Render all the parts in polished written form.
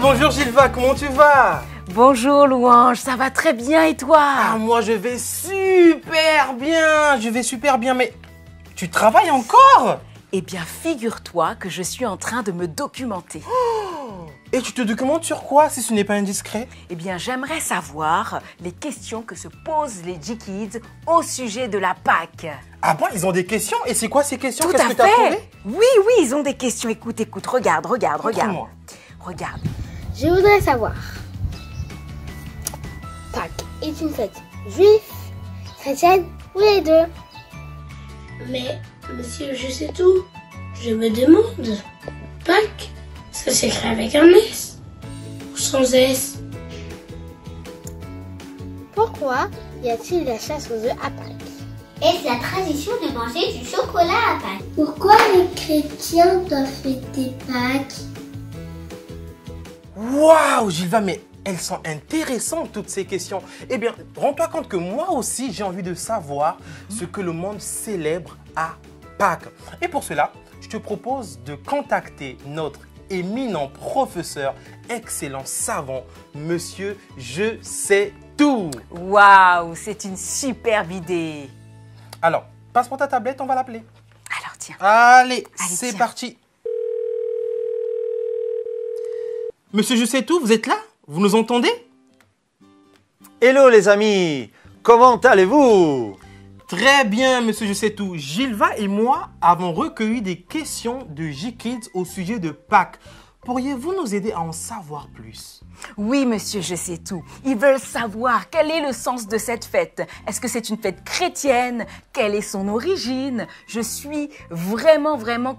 Bonjour Gilva, comment tu vas? Bonjour Louange, ça va très bien et toi? Ah, moi je vais super bien, mais tu travailles encore? Eh bien, figure-toi que je suis en train de me documenter. Et tu te documentes sur quoi si ce n'est pas indiscret? Eh bien, j'aimerais savoir les questions que se posent les G-Kids au sujet de la Pâques. Ah bon, ils ont des questions? Et c'est quoi ces questions? Tout Qu'est-ce à que tu as trouvé? fait. Oui, ils ont des questions. Écoute, regarde. Montre-moi. Regarde. Je voudrais savoir. Pâques est une fête juive, chrétienne ou les deux? Mais, monsieur, je sais tout. Je me demande. Pâques, ça s'écrit avec un S ou sans S? Pourquoi y a-t-il la chasse aux œufs à Pâques? Est-ce la tradition de manger du chocolat à Pâques? Pourquoi les chrétiens doivent fêter Pâques? Waouh Gilva, mais elles sont intéressantes toutes ces questions. Eh bien, rends-toi compte que moi aussi j'ai envie de savoir ce que le monde célèbre à Pâques. Et pour cela, je te propose de contacter notre éminent professeur, excellent savant, monsieur Je sais tout. Waouh, c'est une superbe idée. Alors, passe pour ta tablette, on va l'appeler. Alors tiens. Allez, c'est tiens. parti. Monsieur Je sais tout, vous êtes là? Vous nous entendez? Hello les amis, comment allez-vous? Très bien, monsieur Je sais tout. Gilva et moi avons recueilli des questions de G-Kids au sujet de Pâques. Pourriez-vous nous aider à en savoir plus? Oui, monsieur, je sais tout. Ils veulent savoir quel est le sens de cette fête. Est-ce que c'est une fête chrétienne? Quelle est son origine? Je suis vraiment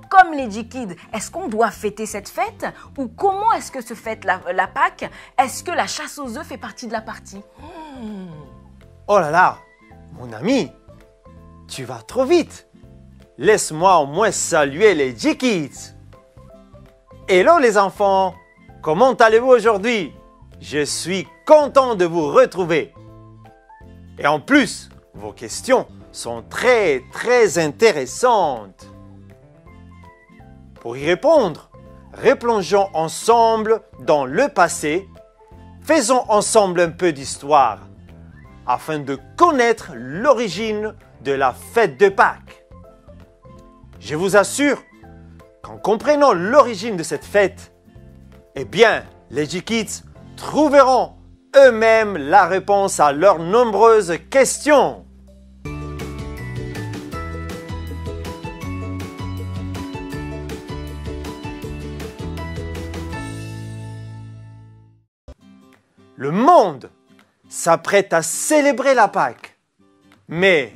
comme les G-Kids. Est-ce qu'on doit fêter cette fête? Ou comment est-ce que se fête la Pâques? Est-ce que la chasse aux œufs fait partie de la partie? Oh là là, mon ami, tu vas trop vite. Laisse-moi au moins saluer les G-Kids. Hello les enfants, comment allez-vous aujourd'hui? Je suis content de vous retrouver. Et en plus, vos questions sont très intéressantes. Pour y répondre, replongeons ensemble dans le passé. Faisons ensemble un peu d'histoire afin de connaître l'origine de la fête de Pâques. Je vous assure qu'en comprenant l'origine de cette fête, eh bien, les G-Kids trouveront eux-mêmes la réponse à leurs nombreuses questions. Le monde s'apprête à célébrer la Pâques, mais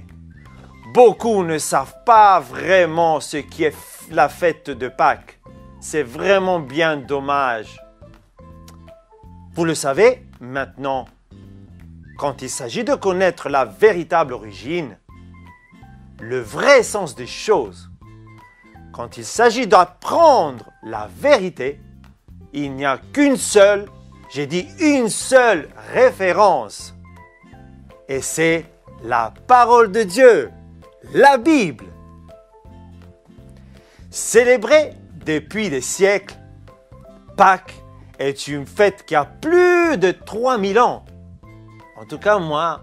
beaucoup ne savent pas vraiment ce qui est la fête de Pâques. C'est vraiment bien dommage. Vous le savez maintenant, quand il s'agit de connaître la véritable origine, le vrai sens des choses, quand il s'agit d'apprendre la vérité, il n'y a qu'une seule, j'ai dit une seule référence. Et c'est la parole de Dieu, la Bible. Célébrée depuis des siècles, Pâques est une fête qui a plus de 3000 ans. En tout cas, moi,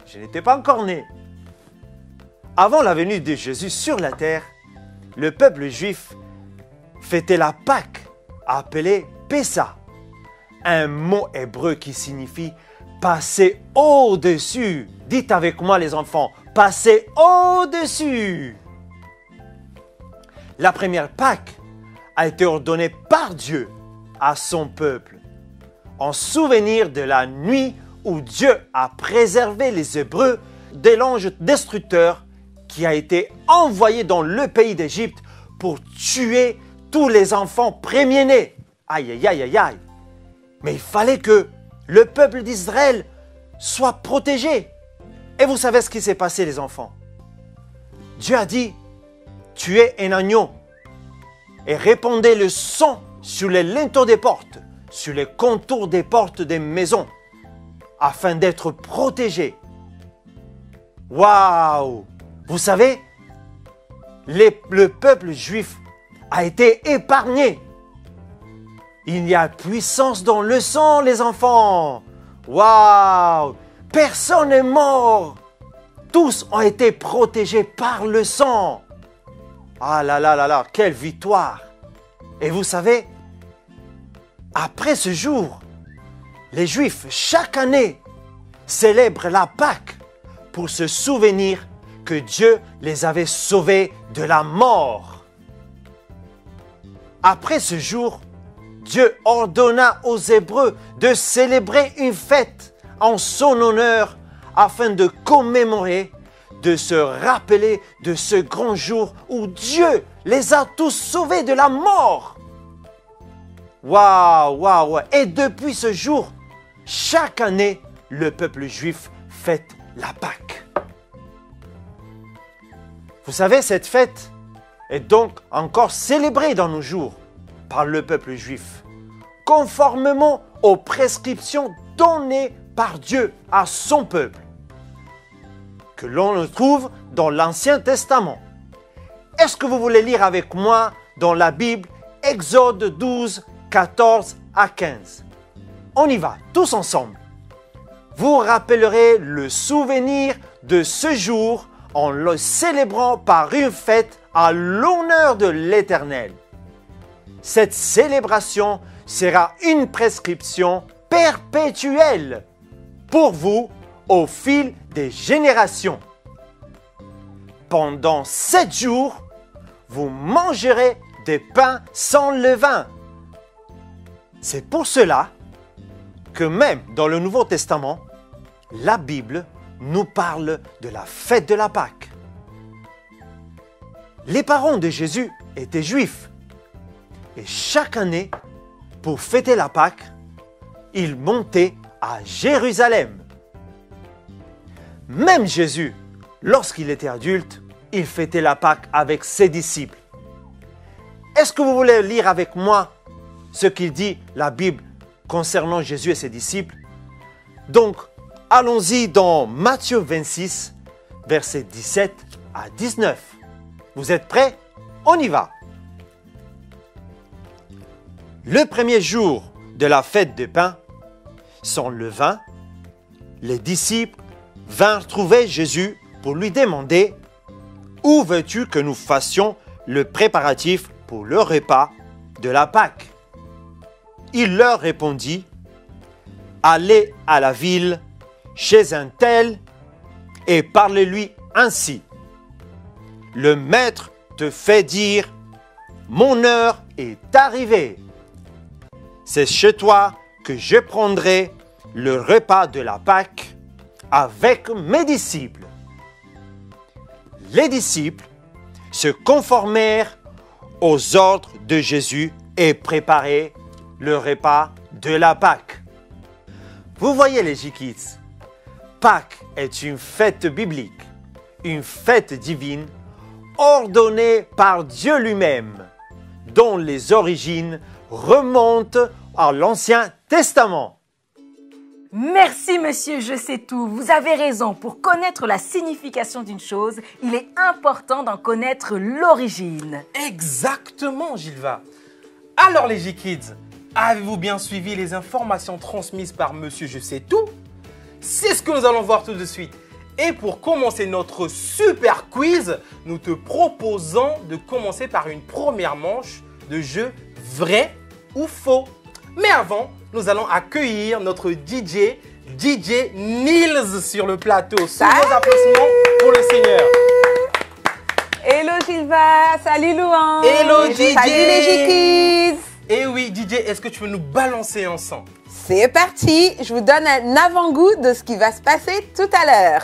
je n'étais pas encore né. Avant la venue de Jésus sur la terre, le peuple juif fêtait la Pâques, appelée Pessa, un mot hébreu qui signifie passer au-dessus. Dites avec moi les enfants, passer au-dessus. La première Pâques a été ordonnée par Dieu à son peuple, en souvenir de la nuit où Dieu a préservé les Hébreux de l'ange destructeur qui a été envoyé dans le pays d'Égypte pour tuer tous les enfants premiers-nés. Aïe, aïe, aïe, aïe, aïe. Mais il fallait que le peuple d'Israël soit protégé. Et vous savez ce qui s'est passé, les enfants? Dieu a dit, tuez un agneau et répandez le sang sur les linteaux des portes, sur les contours des portes des maisons, afin d'être protégés. Waouh! Vous savez, le peuple juif a été épargné. Il y a puissance dans le sang, les enfants. Waouh! Personne n'est mort. Tous ont été protégés par le sang. Ah là là là là, quelle victoire! Et vous savez, après ce jour, les Juifs, chaque année, célèbrent la Pâque pour se souvenir que Dieu les avait sauvés de la mort. Après ce jour, Dieu ordonna aux Hébreux de célébrer une fête en son honneur afin de commémorer, de se rappeler de ce grand jour où Dieu les a tous sauvés de la mort. Waouh, waouh, waouh. Et depuis ce jour, chaque année, le peuple juif fête la Pâque. Vous savez, cette fête est donc encore célébrée dans nos jours par le peuple juif, conformément aux prescriptions données par Dieu à son peuple, que l'on trouve dans l'Ancien Testament. Est-ce que vous voulez lire avec moi dans la Bible Exode 12, 14 à 15? On y va, tous ensemble. Vous rappellerez le souvenir de ce jour en le célébrant par une fête à l'honneur de l'Éternel. Cette célébration sera une prescription perpétuelle pour vous au fil des générations. Pendant 7 jours, vous mangerez des pains sans levain. C'est pour cela que même dans le Nouveau Testament, la Bible nous parle de la fête de la Pâque. Les parents de Jésus étaient juifs et chaque année, pour fêter la Pâque, ils montaient à Jérusalem. Même Jésus, lorsqu'il était adulte, il fêtait la Pâque avec ses disciples. Est-ce que vous voulez lire avec moi ce qu'il dit la Bible concernant Jésus et ses disciples? Donc, allons-y dans Matthieu 26, versets 17 à 19. Vous êtes prêts? On y va. Le premier jour de la fête des pains, sans levain, les disciples vinrent trouver Jésus pour lui demander « Où veux-tu que nous fassions le préparatif pour le repas de la Pâque ?» Il leur répondit « Allez à la ville chez un tel et parlez-lui ainsi. Le maître te fait dire « Mon heure est arrivée. C'est chez toi que je prendrai le repas de la Pâque avec mes disciples. » Les disciples se conformèrent aux ordres de Jésus et préparèrent le repas de la Pâque. Vous voyez les J-Kids, Pâques est une fête biblique, une fête divine ordonnée par Dieu lui-même, dont les origines remontent à l'Ancien Testament. Merci monsieur, je sais tout. Vous avez raison. Pour connaître la signification d'une chose, il est important d'en connaître l'origine. Exactement, Gilva. Alors les J-Kids, avez-vous bien suivi les informations transmises par monsieur Je sais tout? C'est ce que nous allons voir tout de suite. Et pour commencer notre super quiz, nous te proposons de commencer par une première manche de jeu vrai ou faux. Mais avant, nous allons accueillir notre DJ Nils sur le plateau. Sous vos applaudissements pour le Seigneur. Hello Gilva, salut Louan. Hello DJ. Salut les J-Kids. Et oui DJ, est-ce que tu veux nous balancer un son? C'est parti, je vous donne un avant-goût de ce qui va se passer tout à l'heure.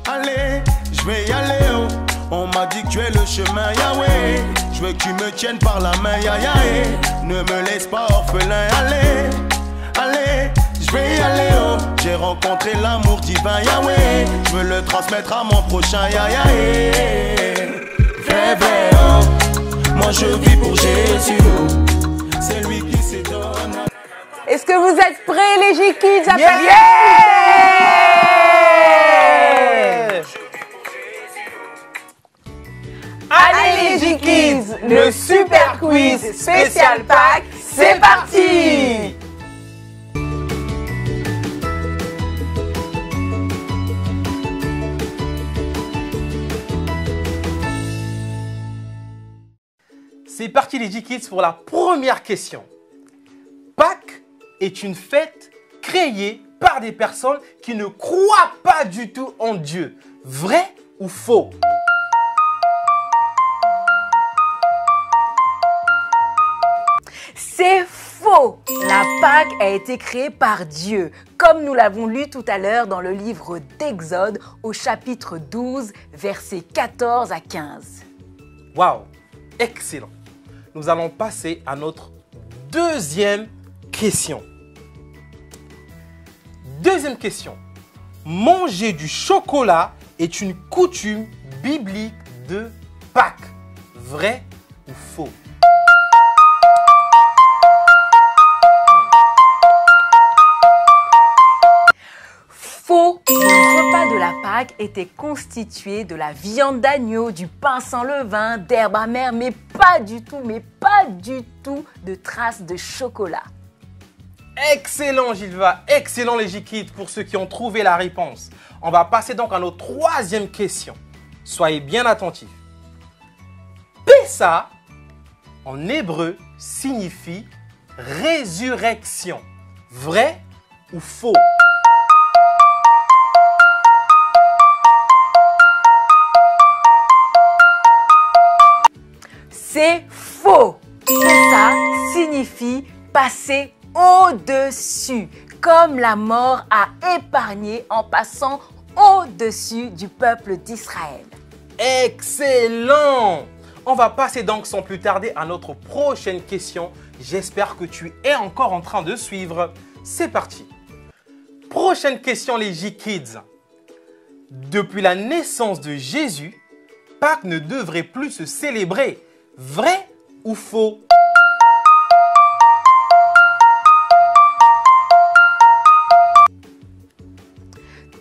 Allez, je vais y aller, oh. On m'a dit que tu es le chemin, Yahweh. Je veux que tu me tiennes par la main, Yahweh. Ne me laisse pas orphelin, allez, allez, je vais y aller, oh. J'ai rencontré l'amour divin, Yahweh. Je veux le transmettre à mon prochain, Yahweh. Vrai, vrai, oh. Moi je vis pour Jésus. C'est lui qui se donne. Est-ce que vous êtes prêts les J-Kids? Allez les J-Kids, le super quiz quiz spécial Pâques, c'est parti! C'est parti les G-Kids pour la première question. Pâques est une fête créée par des personnes qui ne croient pas du tout en Dieu. Vrai ou faux? C'est faux! La Pâque a été créée par Dieu, comme nous l'avons lu tout à l'heure dans le livre d'Exode au chapitre 12, versets 14 à 15. Waouh! Excellent! Nous allons passer à notre deuxième question. Deuxième question. Manger du chocolat est une coutume biblique de Pâques. Vrai ou faux? Faux! Le repas de la Pâque était constitué de la viande d'agneau, du pain sans levain, d'herbes amères, mais pas du tout de traces de chocolat. Excellent Gilva, excellent les G-Kids pour ceux qui ont trouvé la réponse. On va passer donc à notre troisième question. Soyez bien attentifs. Pessa, en hébreu, signifie résurrection. Vrai ou faux? C'est faux! Ça signifie passer au-dessus, comme la mort a épargné en passant au-dessus du peuple d'Israël. Excellent! On va passer donc sans plus tarder à notre prochaine question. J'espère que tu es encore en train de suivre. C'est parti! Prochaine question les G-Kids. Depuis la naissance de Jésus, Pâques ne devrait plus se célébrer. Vrai ou faux?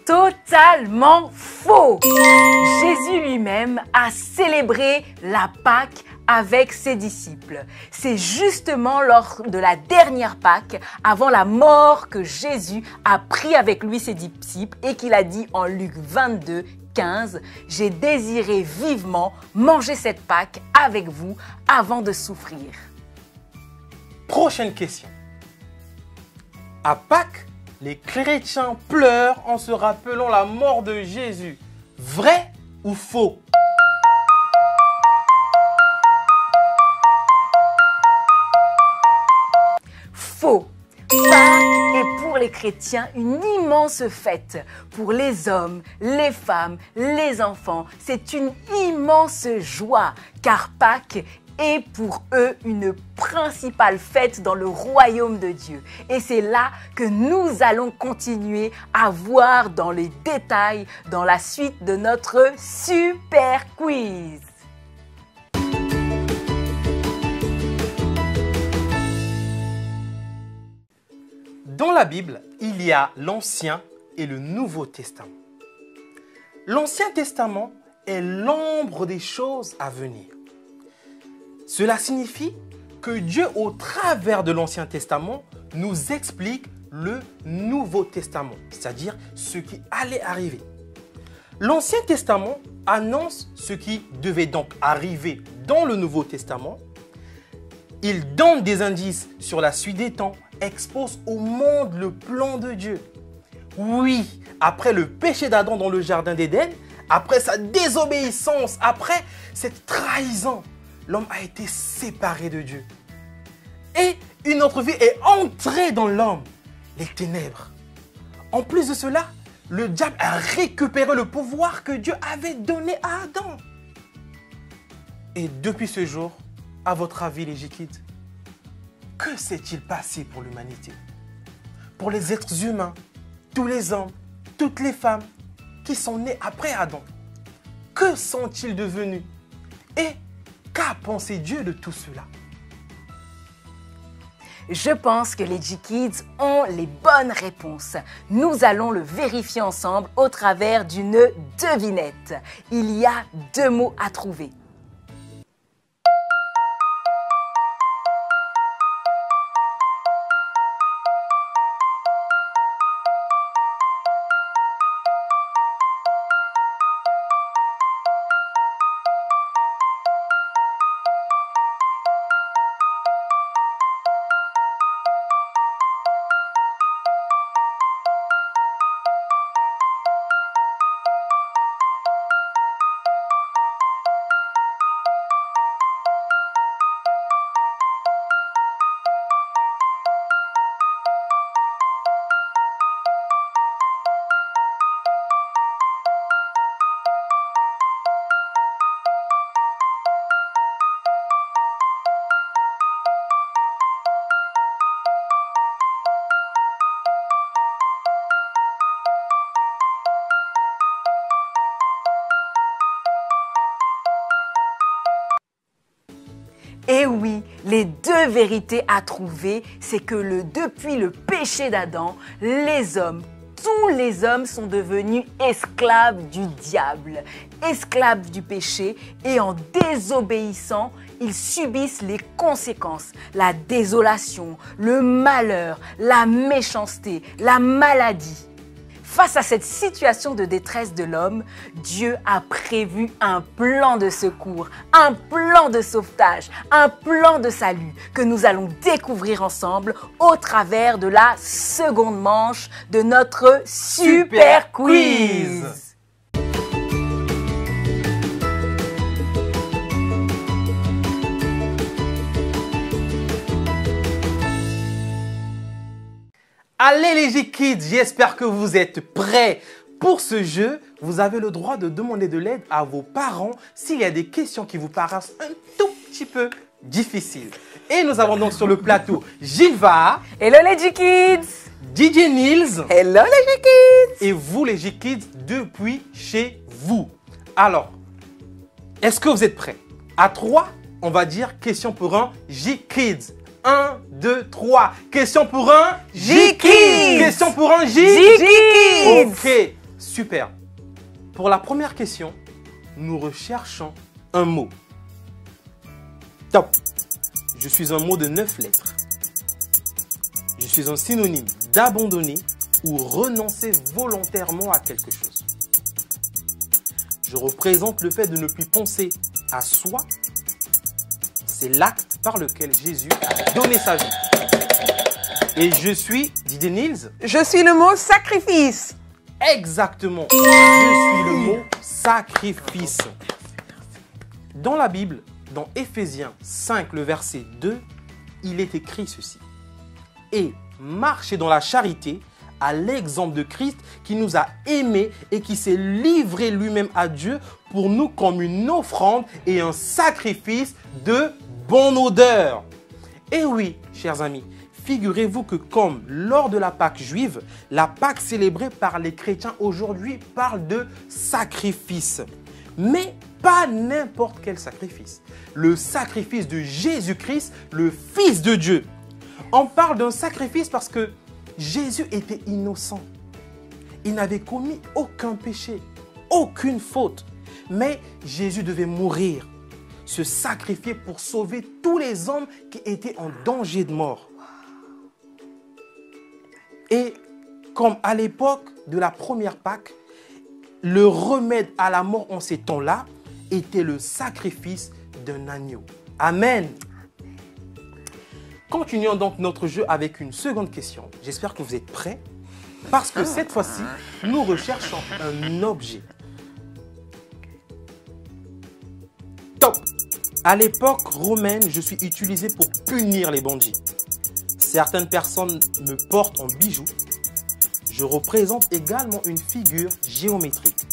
Totalement faux! Jésus lui-même a célébré la Pâque avec ses disciples. C'est justement lors de la dernière Pâque, avant la mort, que Jésus a pris avec lui ses disciples et qu'il a dit en Luc 22, 15, « J'ai désiré vivement manger cette Pâque avec vous avant de souffrir. » Prochaine question. À Pâques, les chrétiens pleurent en se rappelant la mort de Jésus. Vrai ou faux? Faux. Pâques est pour les chrétiens une immense fête. Pour les hommes, les femmes, les enfants, c'est une immense joie car Pâques est pour eux une principale fête dans le royaume de Dieu. Et c'est là que nous allons continuer à voir dans les détails dans la suite de notre super quiz. Dans la Bible, il y a l'Ancien et le Nouveau Testament. L'Ancien Testament est l'ombre des choses à venir. Cela signifie que Dieu, au travers de l'Ancien Testament, nous explique le Nouveau Testament, c'est-à-dire ce qui allait arriver. L'Ancien Testament annonce ce qui devait donc arriver dans le Nouveau Testament. Il donne des indices sur la suite des temps, expose au monde le plan de Dieu. Oui, après le péché d'Adam dans le jardin d'Éden, après sa désobéissance, après cette trahison, l'homme a été séparé de Dieu. Et une autre vie est entrée dans l'homme, les ténèbres. En plus de cela, le diable a récupéré le pouvoir que Dieu avait donné à Adam. Et depuis ce jour, à votre avis les G-Kids, que s'est-il passé pour l'humanité? Pour les êtres humains, tous les hommes, toutes les femmes qui sont nés après Adam. Que sont-ils devenus? Et qu'a pensé Dieu de tout cela? Je pense que les G-Kids ont les bonnes réponses. Nous allons le vérifier ensemble au travers d'une devinette. Il y a deux mots à trouver. Et oui, les deux vérités à trouver, c'est que depuis le péché d'Adam, tous les hommes sont devenus esclaves du diable, esclaves du péché, et en désobéissant, ils subissent les conséquences, la désolation, le malheur, la méchanceté, la maladie. Face à cette situation de détresse de l'homme, Dieu a prévu un plan de secours, un plan de sauvetage, un plan de salut que nous allons découvrir ensemble au travers de la seconde manche de notre Super Quiz. Allez les G-Kids, j'espère que vous êtes prêts. Pour ce jeu, vous avez le droit de demander de l'aide à vos parents s'il y a des questions qui vous paraissent un tout petit peu difficiles. Et nous avons donc sur le plateau Gilva. Hello les G-Kids. DJ Nils. Hello les G-Kids. Et vous les G-Kids depuis chez vous. Alors, est-ce que vous êtes prêts? À 3, on va dire question pour un G-Kids. 1, 2, 3. Question pour un G-Kids. Question pour un G-Kids. Ok, super. Pour la première question, nous recherchons un mot. Top. Je suis un mot de 9 lettres. Je suis un synonyme d'abandonner ou renoncer volontairement à quelque chose. Je représente le fait de ne plus penser à soi. C'est l'acte par lequel Jésus a donné sa vie. Et je suis, DJ Nils. Je suis le mot sacrifice. Exactement. Je suis le mot sacrifice. Dans la Bible, dans Éphésiens 5, le verset 2, il est écrit ceci. Et marchez dans la charité à l'exemple de Christ qui nous a aimés et qui s'est livré lui-même à Dieu pour nous comme une offrande et un sacrifice de bonne odeur. Et oui, chers amis, figurez-vous que comme lors de la Pâque juive, la Pâque célébrée par les chrétiens aujourd'hui parle de sacrifice. Mais pas n'importe quel sacrifice. Le sacrifice de Jésus-Christ, le Fils de Dieu. On parle d'un sacrifice parce que Jésus était innocent. Il n'avait commis aucun péché, aucune faute. Mais Jésus devait mourir, se sacrifier pour sauver tous les hommes qui étaient en danger de mort. Et comme à l'époque de la première Pâque, le remède à la mort en ces temps-là était le sacrifice d'un agneau. Amen. Continuons donc notre jeu avec une seconde question. J'espère que vous êtes prêts parce que cette fois-ci, nous recherchons un objet. Top. À l'époque romaine, je suis utilisé pour punir les bandits. Certaines personnes me portent en bijoux. Je représente également une figure géométrique.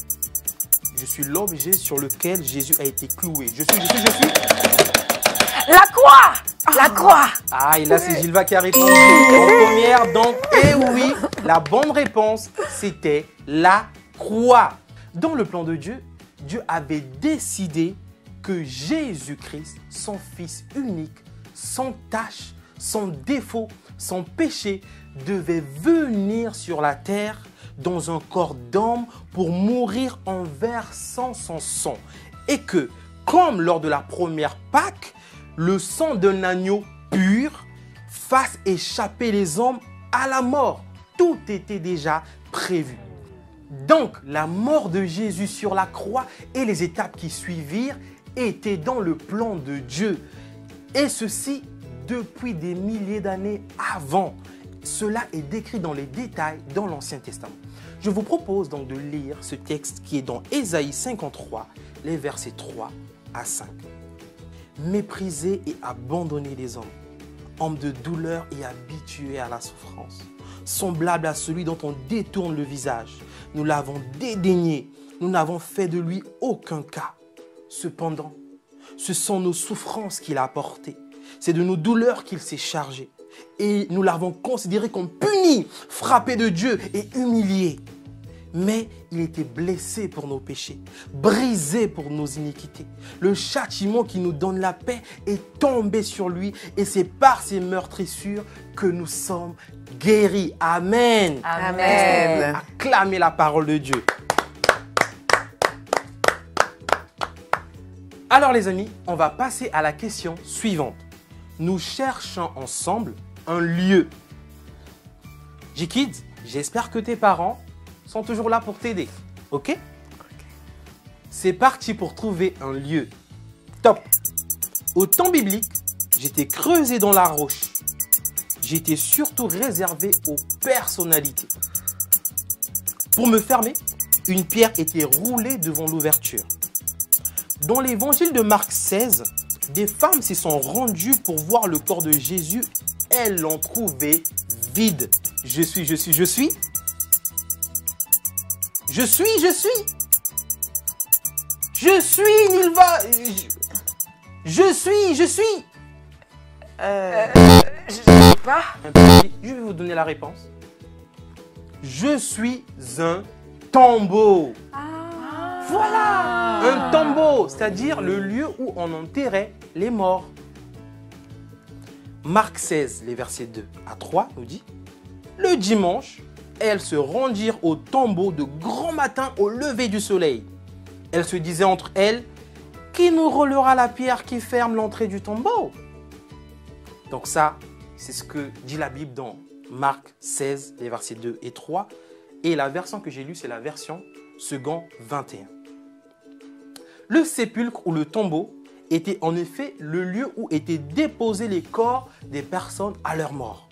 Je suis l'objet sur lequel Jésus a été cloué. Je suis. La croix. La croix. Ah, et là, c'est Gilva qui a répondu en première. Donc, eh oui, la bonne réponse, c'était la croix. Dans le plan de Dieu, Dieu avait décidé que Jésus-Christ, son Fils unique, sans tache, sans défaut, sans péché, devait venir sur la terre dans un corps d'homme pour mourir en versant son sang. Et que, comme lors de la première Pâque, le sang d'un agneau pur fasse échapper les hommes à la mort. Tout était déjà prévu. Donc, la mort de Jésus sur la croix et les étapes qui suivirent étaient dans le plan de Dieu. Et ceci depuis des milliers d'années avant. Cela est décrit dans les détails dans l'Ancien Testament. Je vous propose donc de lire ce texte qui est dans Ésaïe 53, les versets 3 à 5. Mépriser et abandonner les hommes, hommes de douleur et habitués à la souffrance, semblable à celui dont on détourne le visage. Nous l'avons dédaigné, nous n'avons fait de lui aucun cas. Cependant, ce sont nos souffrances qu'il a apportées, c'est de nos douleurs qu'il s'est chargé. Et nous l'avons considéré comme puni, frappé de Dieu et humilié. mais il était blessé pour nos péchés, brisé pour nos iniquités. Le châtiment qui nous donne la paix est tombé sur lui et c'est par ses meurtrissures que nous sommes guéris. Amen. Amen. Acclamez la parole de Dieu. Alors les amis, on va passer à la question suivante. Nous cherchons ensemble un lieu. J-Kids, j'espère que tes parents sont toujours là pour t'aider. Ok? C'est parti pour trouver un lieu. Top! Au temps biblique, j'étais creusé dans la roche. J'étais surtout réservé aux personnalités. Pour me fermer, une pierre était roulée devant l'ouverture. Dans l'évangile de Marc 16, des femmes s'y sont rendues pour voir le corps de Jésus. Elles l'ont trouvé vide. Je suis. Je suis. Nilva. Je suis. Je sais pas. Je vais vous donner la réponse. Je suis un tombeau. Voilà, un tombeau, c'est-à-dire le lieu où on enterrait les morts. Marc 16, les versets 2 à 3 nous dit: le dimanche, elles se rendirent au tombeau de grand matin au lever du soleil. Elles se disaient entre elles: qui nous roulera la pierre qui ferme l'entrée du tombeau? Donc ça, c'est ce que dit la Bible dans Marc 16, les versets 2 et 3. Et la version que j'ai lue, c'est la version second 21. Le sépulcre ou le tombeau était en effet le lieu où étaient déposés les corps des personnes à leur mort.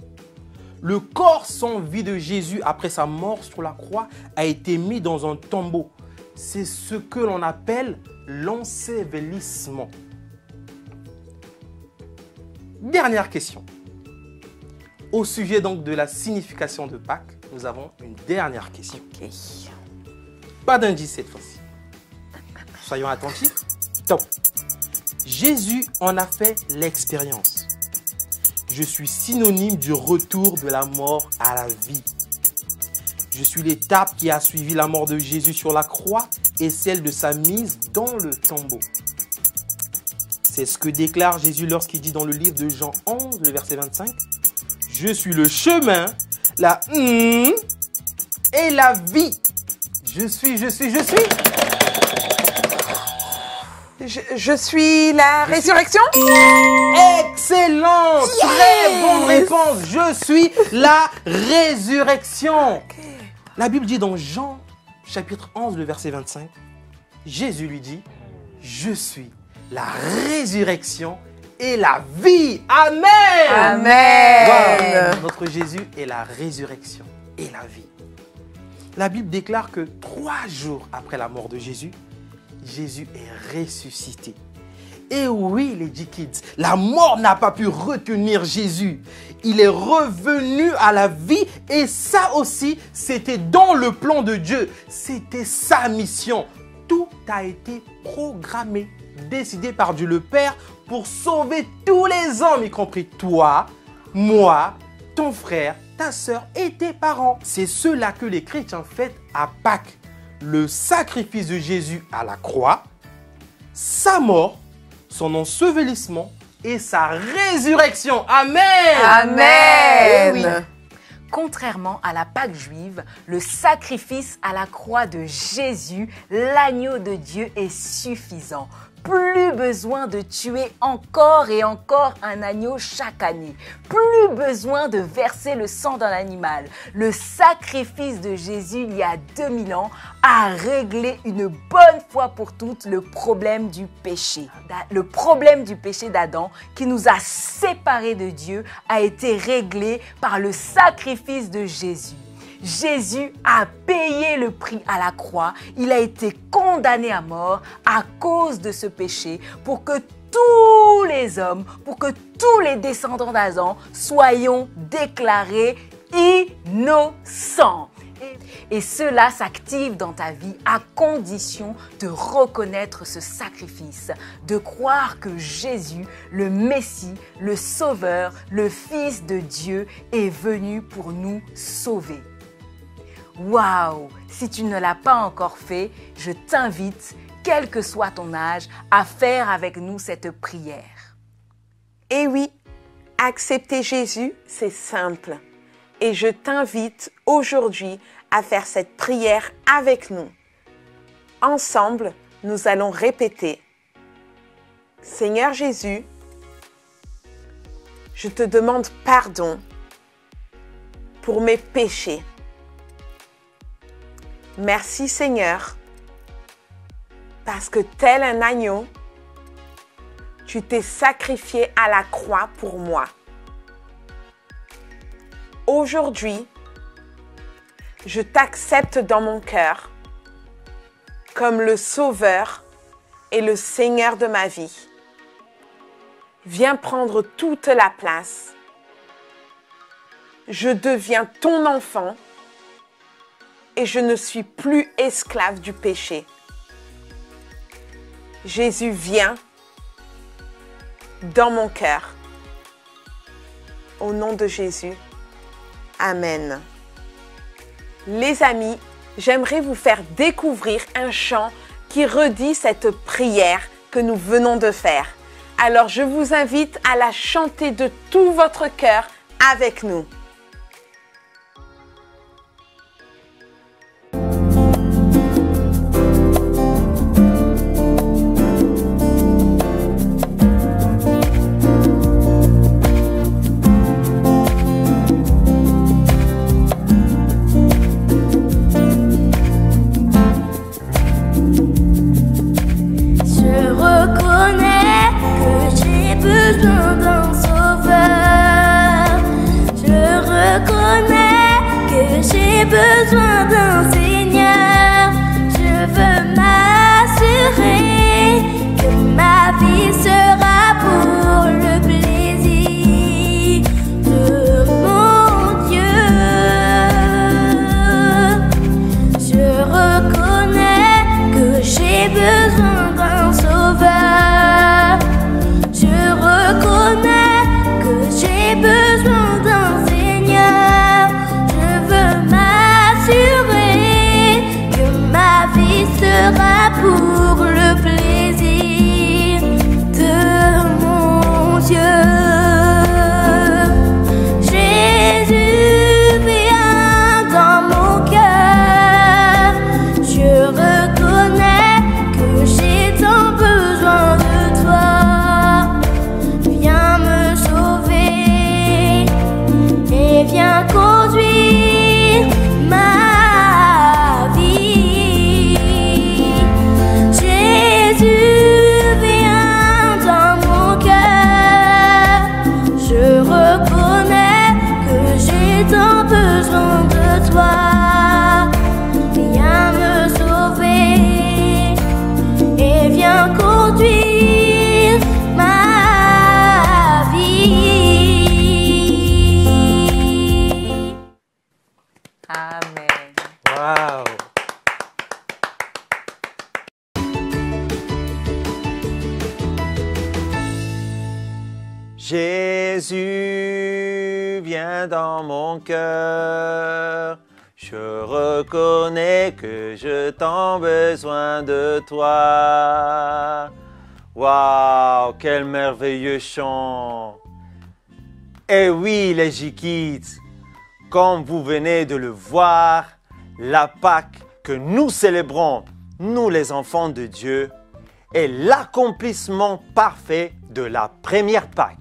Le corps sans vie de Jésus après sa mort sur la croix a été mis dans un tombeau. C'est ce que l'on appelle l'ensevelissement. Dernière question. Au sujet donc de la signification de Pâques, nous avons une dernière question. Ok. Pas d'indice cette fois-ci. Soyons attentifs. Top. Jésus en a fait l'expérience. Je suis synonyme du retour de la mort à la vie. Je suis l'étape qui a suivi la mort de Jésus sur la croix et celle de sa mise dans le tombeau. C'est ce que déclare Jésus lorsqu'il dit dans le livre de Jean 11, le verset 25. Je suis le chemin, la et la vie. Je suis. Je suis la résurrection. Excellent, très bonne réponse. Je suis la résurrection. La Bible dit dans Jean chapitre 11, le verset 25, Jésus lui dit: je suis la résurrection et la vie. Amen. Amen. Wow. Notre Jésus est la résurrection et la vie. La Bible déclare que 3 jours après la mort de Jésus, Jésus est ressuscité. Et oui, les J-Kids, la mort n'a pas pu retenir Jésus. Il est revenu à la vie et ça aussi, c'était dans le plan de Dieu. C'était sa mission. Tout a été programmé, décidé par Dieu le Père pour sauver tous les hommes, y compris toi, moi, ton frère, ta sœur et tes parents. C'est cela que les chrétiens fêtent à Pâques. Le sacrifice de Jésus à la croix, sa mort, son ensevelissement et sa résurrection. Amen. Amen. Oui. Contrairement à la Pâque juive, le sacrifice à la croix de Jésus, l'agneau de Dieu, est suffisant. Plus besoin de tuer encore et encore un agneau chaque année. Plus besoin de verser le sang d'un animal. Le sacrifice de Jésus il y a 2000 ans a réglé une bonne fois pour toutes le problème du péché. Le problème du péché d'Adam qui nous a séparés de Dieu a été réglé par le sacrifice de Jésus. Jésus a payé le prix à la croix. Il a été condamné à mort à cause de ce péché pour que tous les hommes, pour que tous les descendants d'Adam soyons déclarés innocents. Et cela s'active dans ta vie à condition de reconnaître ce sacrifice, de croire que Jésus, le Messie, le Sauveur, le Fils de Dieu, est venu pour nous sauver. Waouh! Si tu ne l'as pas encore fait, je t'invite, quel que soit ton âge, à faire avec nous cette prière. Et oui, accepter Jésus, c'est simple. Et je t'invite aujourd'hui à faire cette prière avec nous. Ensemble, nous allons répéter. Seigneur Jésus, je te demande pardon pour mes péchés. Merci Seigneur, parce que tel un agneau, tu t'es sacrifié à la croix pour moi. Aujourd'hui, je t'accepte dans mon cœur comme le Sauveur et le Seigneur de ma vie. Viens prendre toute la place. Je deviens ton enfant et je ne suis plus esclave du péché. Jésus, viens dans mon cœur. Au nom de Jésus, Amen. Les amis, j'aimerais vous faire découvrir un chant qui redit cette prière que nous venons de faire. Alors, je vous invite à la chanter de tout votre cœur avec nous. Besoin d'un Seigneur, je veux m'assurer que ma vie sera pour le plaisir de mon Dieu. Je reconnais que j'ai besoin d'un sauveur. Je reconnais que j'ai besoin d'un Seigneur. Je veux que ma vie sera pour le plaisir de mon Dieu. Jésus, viens dans mon cœur. Je reconnais que j'ai tant besoin de toi. Viens me sauver et viens conduire ma vie. Jésus, viens dans mon cœur. Je reconnais que j'ai tant besoin de toi. Viens me sauver et viens conduire ma vie. Amen. Wow! Jésus, viens dans mon cœur. Je reconnais que je t'en besoin de toi. Waouh, quel merveilleux chant! Eh oui, les J-Kids, comme vous venez de le voir, la Pâque que nous célébrons, nous les enfants de Dieu, est l'accomplissement parfait de la première Pâque.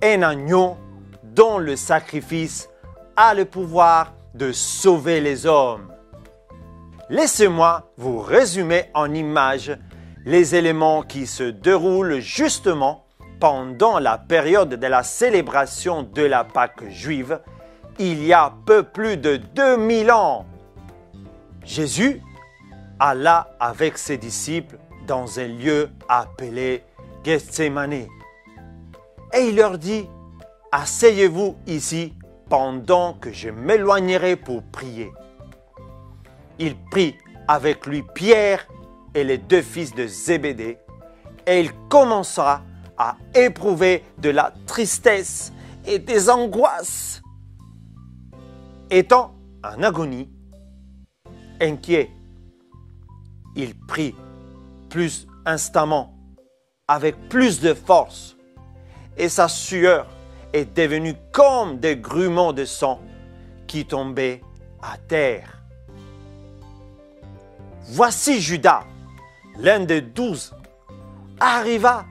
Un agneau dont le sacrifice a le pouvoir de sauver les hommes. Laissez-moi vous résumer en images les éléments qui se déroulent justement pendant la période de la célébration de la Pâque juive, il y a peu plus de 2000 ans. Jésus alla avec ses disciples dans un lieu appelé Gethsémani. Et il leur dit, « Asseyez-vous ici pendant que je m'éloignerai pour prier. » Il prit avec lui Pierre et les deux fils de Zébédée, et il commença à éprouver de la tristesse et des angoisses. Étant en agonie, inquiet, il prie plus instamment, avec plus de force, et sa sueur est devenue comme des grumeaux de sang qui tombaient à terre. Voici Judas, l'un des 12, arriva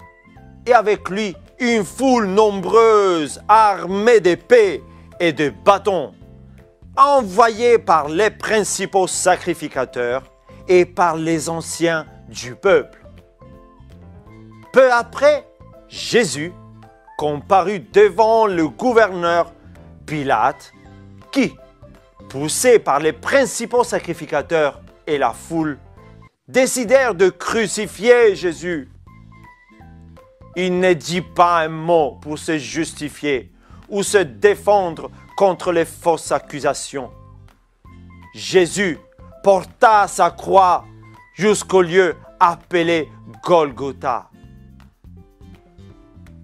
et avec lui une foule nombreuse armée d'épées et de bâtons, envoyés par les principaux sacrificateurs et par les anciens du peuple. Peu après, Jésus comparut devant le gouverneur Pilate, qui, poussé par les principaux sacrificateurs et la foule, décidèrent de crucifier Jésus. Il ne dit pas un mot pour se justifier ou se défendre contre les fausses accusations. Jésus porta sa croix jusqu'au lieu appelé Golgotha.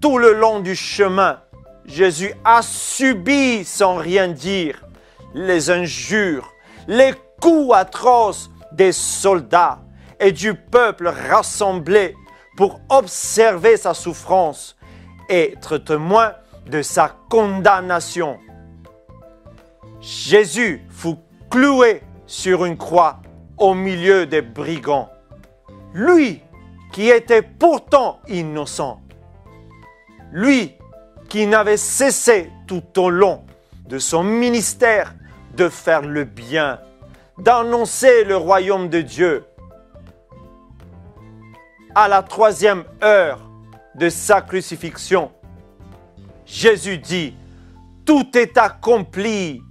Tout le long du chemin, Jésus a subi sans rien dire les injures, les coups atroces des soldats et du peuple rassemblé pour observer sa souffrance et être témoin de sa condamnation. Jésus fut cloué sur une croix au milieu des brigands. Lui qui était pourtant innocent. Lui qui n'avait cessé tout au long de son ministère de faire le bien, d'annoncer le royaume de Dieu. À la 3e heure de sa crucifixion, Jésus dit « Tout est accompli »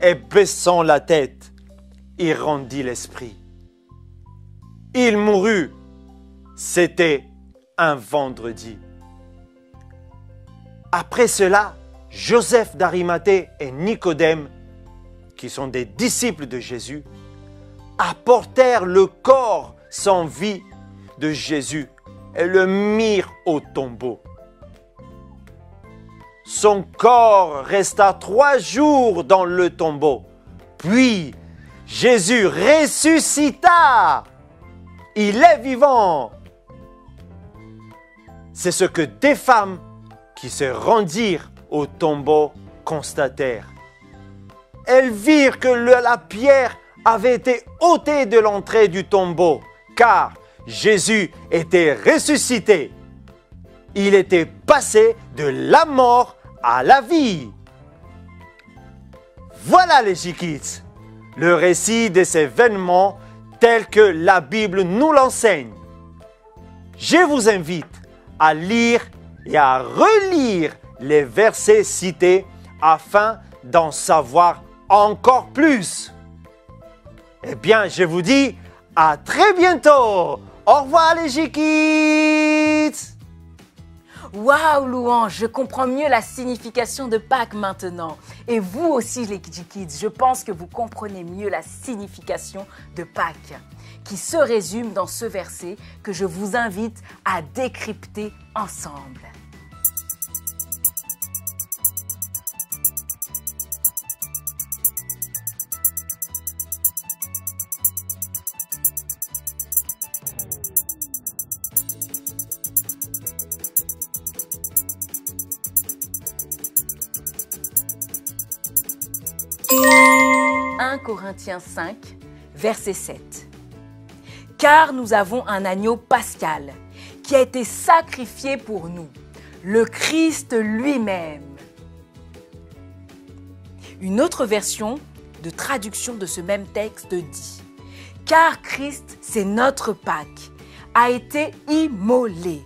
et baissant la tête, il rendit l'esprit. Il mourut. C'était un vendredi. Après cela, Joseph d'Arimathée et Nicodème, qui sont des disciples de Jésus, apportèrent le corps sans vie de Jésus et le mirent au tombeau. Son corps resta 3 jours dans le tombeau. Puis, Jésus ressuscita. Il est vivant. C'est ce que des femmes qui se rendirent au tombeau constatèrent. Elles virent que la pierre avait été ôtée de l'entrée du tombeau, car Jésus était ressuscité. Il était passé de la mort à la vie. Voilà les J-Kids, le récit de ces événements tel que la Bible nous l'enseigne. Je vous invite à lire et à relire les versets cités afin d'en savoir encore plus. Eh bien, je vous dis à très bientôt. Au revoir les J-Kids. Waouh, Louange, je comprends mieux la signification de Pâques maintenant. Et vous aussi, les J-Kids, je pense que vous comprenez mieux la signification de Pâques, qui se résume dans ce verset que je vous invite à décrypter ensemble. « 1 Corinthiens 5, verset 7. Car nous avons un agneau pascal qui a été sacrifié pour nous, le Christ lui-même. » Une autre version de traduction de ce même texte dit « Car Christ, c'est notre Pâques, a été immolé.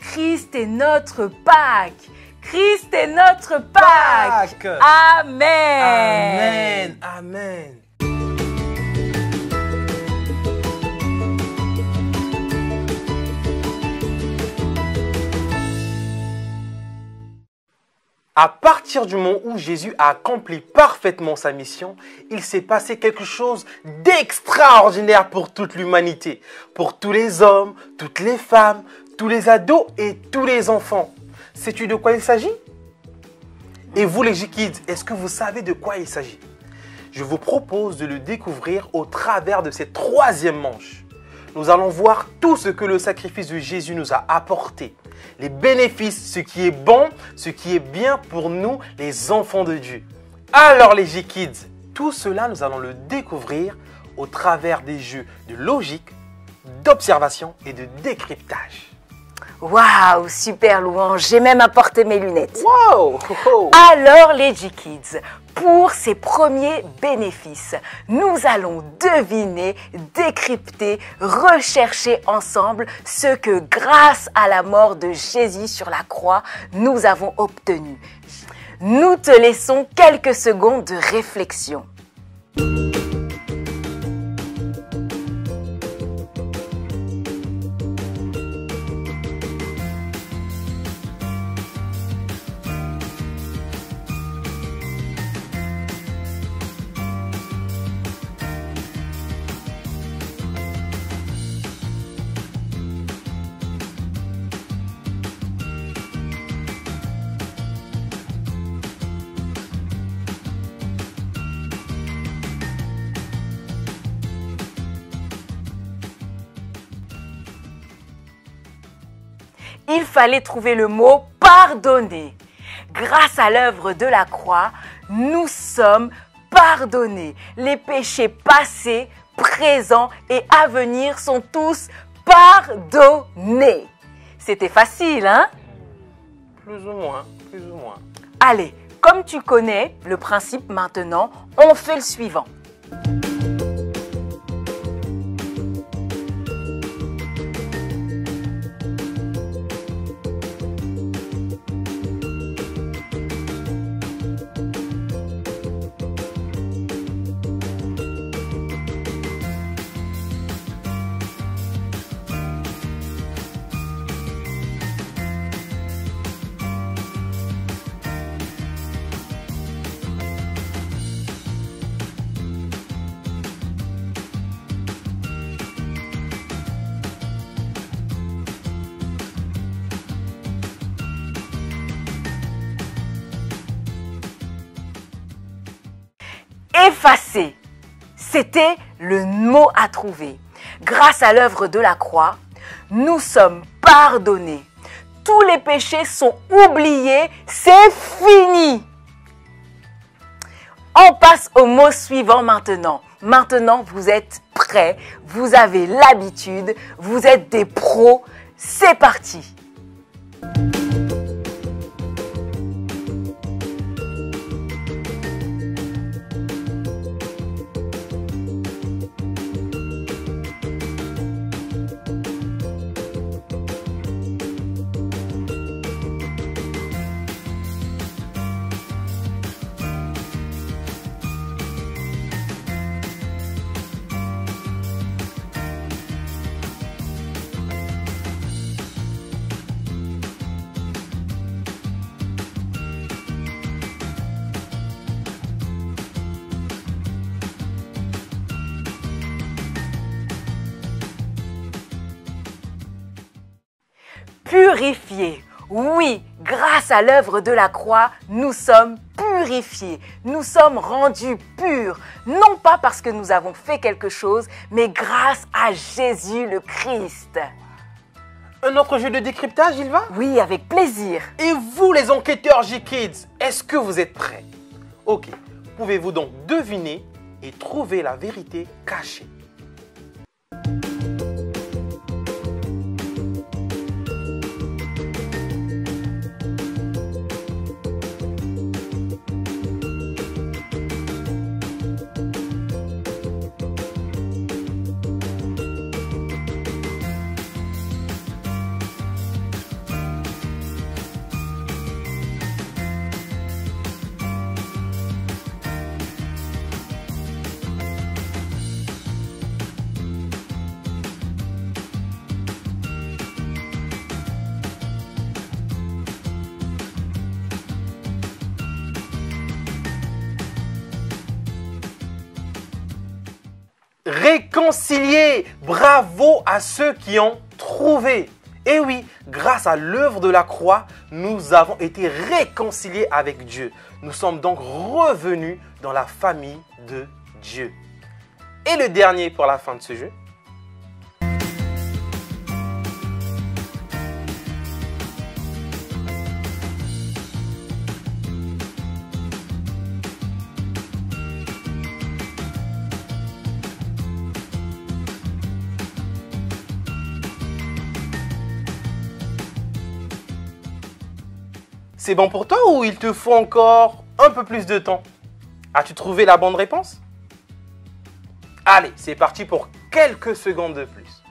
Christ est notre Pâques. Christ est notre Pâques. Amen. Amen. Amen. À partir du moment où Jésus a accompli parfaitement sa mission, il s'est passé quelque chose d'extraordinaire pour toute l'humanité, pour tous les hommes, toutes les femmes, tous les ados et tous les enfants. Sais-tu de quoi il s'agit? Et vous les J-Kids, est-ce que vous savez de quoi il s'agit? je vous propose de le découvrir au travers de cette troisième manche. Nous allons voir tout ce que le sacrifice de Jésus nous a apporté, les bénéfices, ce qui est bon, ce qui est bien pour nous, les enfants de Dieu. Alors les J-Kids, tout cela nous allons le découvrir au travers des jeux de logique, d'observation et de décryptage. Waouh, super Louange, j'ai même apporté mes lunettes. Wow! Alors les J-Kids, pour ces premiers bénéfices, nous allons deviner, décrypter, rechercher ensemble ce que grâce à la mort de Jésus sur la croix, nous avons obtenu. Nous te laissons quelques secondes de réflexion. Il fallait trouver le mot « pardonner ». Grâce à l'œuvre de la croix, nous sommes pardonnés. Les péchés passés, présents et à venir sont tous pardonnés. C'était facile, hein? Plus ou moins, plus ou moins. Allez, comme tu connais le principe maintenant, on fait le suivant. Effacer, c'était le mot à trouver. Grâce à l'œuvre de la croix, nous sommes pardonnés. Tous les péchés sont oubliés, c'est fini. On passe au mot suivant maintenant. Maintenant, vous êtes prêts, vous avez l'habitude, vous êtes des pros, c'est parti. Purifiés. Oui, grâce à l'œuvre de la croix, nous sommes purifiés. Nous sommes rendus purs. Non pas parce que nous avons fait quelque chose, mais grâce à Jésus le Christ. Un autre jeu de décryptage, il va? Oui, avec plaisir. Et vous, les enquêteurs J-Kids, est-ce que vous êtes prêts? Ok, pouvez-vous donc deviner et trouver la vérité cachée? Réconciliés. Bravo à ceux qui ont trouvé. Et oui, grâce à l'œuvre de la croix, nous avons été réconciliés avec Dieu. Nous sommes donc revenus dans la famille de Dieu. Et le dernier pour la fin de ce jeu. C'est bon pour toi ou il te faut encore un peu plus de temps? As-tu trouvé la bonne réponse? Allez, c'est parti pour quelques secondes de plus.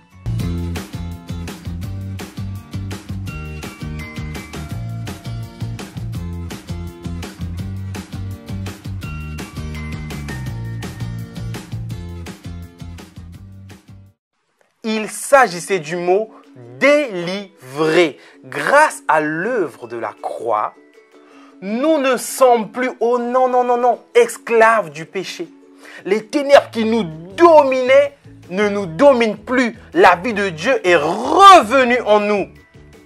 Il s'agissait du mot délivré. Grâce à l'œuvre de la croix, nous ne sommes plus, oh non, non, non, non, esclaves du péché. Les ténèbres qui nous dominaient ne nous dominent plus. La vie de Dieu est revenue en nous.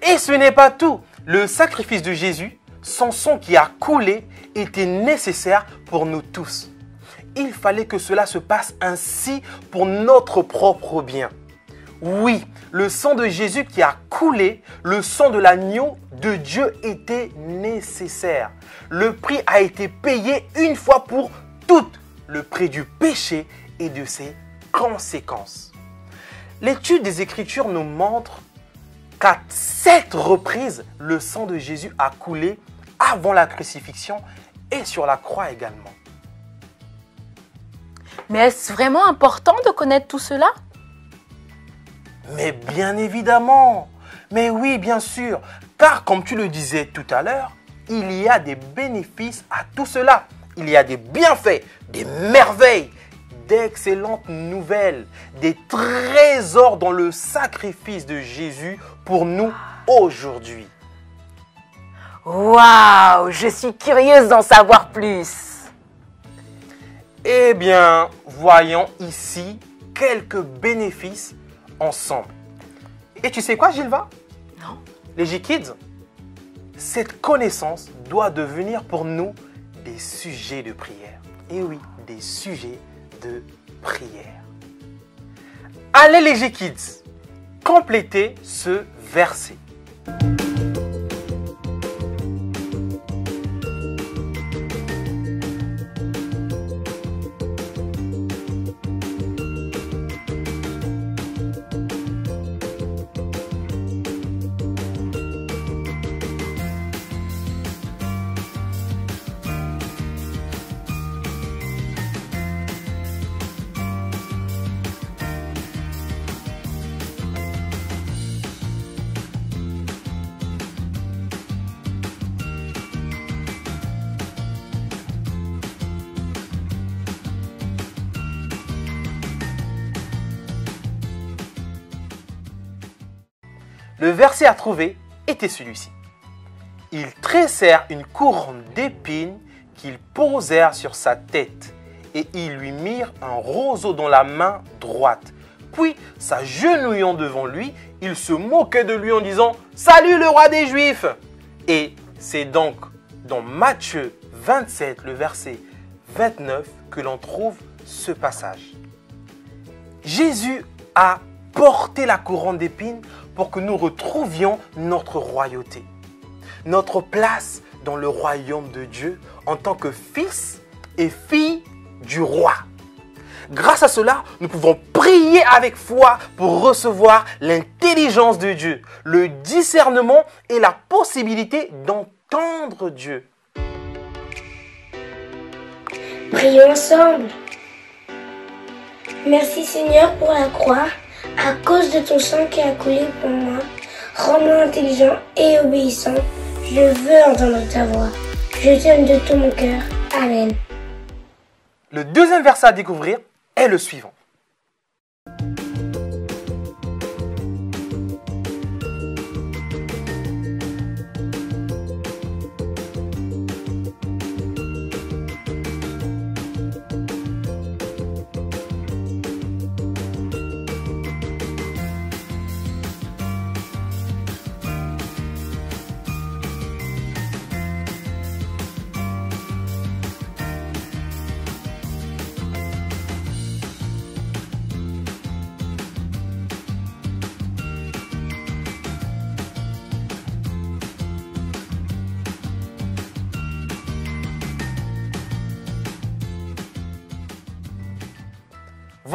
Et ce n'est pas tout. Le sacrifice de Jésus, son sang qui a coulé, était nécessaire pour nous tous. Il fallait que cela se passe ainsi pour notre propre bien. Oui, le sang de Jésus qui a coulé, le sang de l'agneau de Dieu était nécessaire. Le prix a été payé une fois pour toutes, le prix du péché et de ses conséquences. L'étude des Écritures nous montre qu'à 7 reprises, le sang de Jésus a coulé avant la crucifixion et sur la croix également. Mais est-ce vraiment important de connaître tout cela? Mais bien évidemment, mais oui, bien sûr, car comme tu le disais tout à l'heure, il y a des bénéfices à tout cela. Il y a des bienfaits, des merveilles, d'excellentes nouvelles, des trésors dans le sacrifice de Jésus pour nous aujourd'hui. Waouh, je suis curieuse d'en savoir plus. Eh bien, voyons ici quelques bénéfices ensemble. Et tu sais quoi, Gilva? Non. Les J-Kids, cette connaissance doit devenir pour nous des sujets de prière. Et oui, des sujets de prière. Allez les J-Kids, complétez ce verset. Le verset à trouver était celui-ci. Ils tressèrent une couronne d'épines qu'ils posèrent sur sa tête et ils lui mirent un roseau dans la main droite. Puis, s'agenouillant devant lui, ils se moquaient de lui en disant « Salut le roi des Juifs !» Et c'est donc dans Matthieu 27, le verset 29, que l'on trouve ce passage. Jésus a porté la couronne d'épines pour que nous retrouvions notre royauté, notre place dans le royaume de Dieu en tant que fils et filles du roi. Grâce à cela, nous pouvons prier avec foi pour recevoir l'intelligence de Dieu, le discernement et la possibilité d'entendre Dieu. Prions ensemble. Merci Seigneur pour la croix. À cause de ton sang qui a coulé pour moi, rends-moi intelligent et obéissant. Je veux entendre ta voix. Je t'aime de tout mon cœur. Amen. Le deuxième verset à découvrir est le suivant.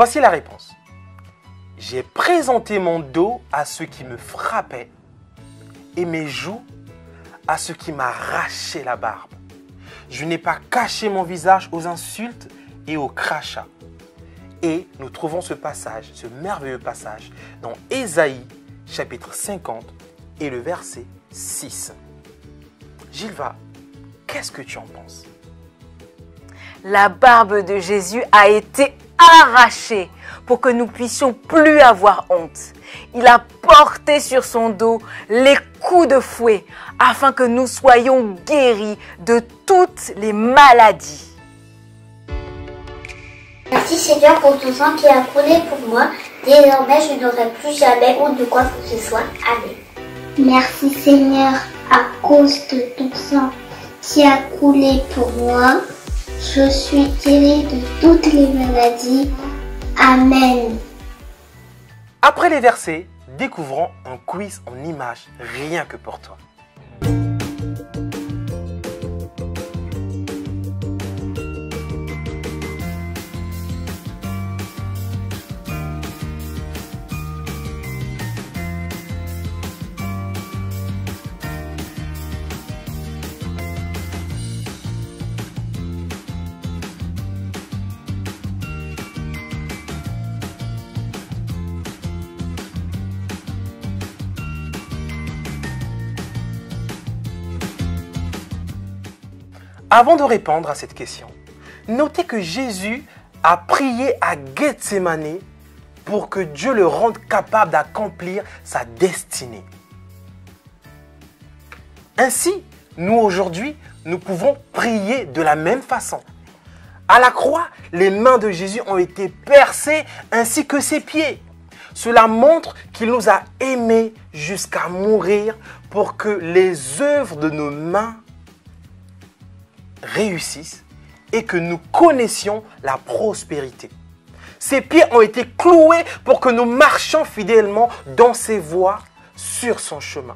Voici la réponse. J'ai présenté mon dos à ceux qui me frappaient et mes joues à ceux qui m'arrachaient la barbe. Je n'ai pas caché mon visage aux insultes et aux crachats. Et nous trouvons ce passage, ce merveilleux passage, dans Ésaïe, chapitre 50 et le verset 6. Gilva, qu'est-ce que tu en penses? La barbe de Jésus a été arrachée pour que nous puissions plus avoir honte. Il a porté sur son dos les coups de fouet afin que nous soyons guéris de toutes les maladies. Merci Seigneur pour ton sang qui a coulé pour moi. Désormais, je n'aurai plus jamais honte de quoi que ce soit. Amen. Merci Seigneur, à cause de ton sang qui a coulé pour moi, je suis guérie de toutes les maladies. Amen. Après les versets, découvrons un quiz en images rien que pour toi. Avant de répondre à cette question, notez que Jésus a prié à Gethsémani pour que Dieu le rende capable d'accomplir sa destinée. Ainsi, nous aujourd'hui, nous pouvons prier de la même façon. À la croix, les mains de Jésus ont été percées ainsi que ses pieds. Cela montre qu'il nous a aimés jusqu'à mourir pour que les œuvres de nos mains réussissent et que nous connaissions la prospérité. Ses pieds ont été cloués pour que nous marchions fidèlement dans ses voies sur son chemin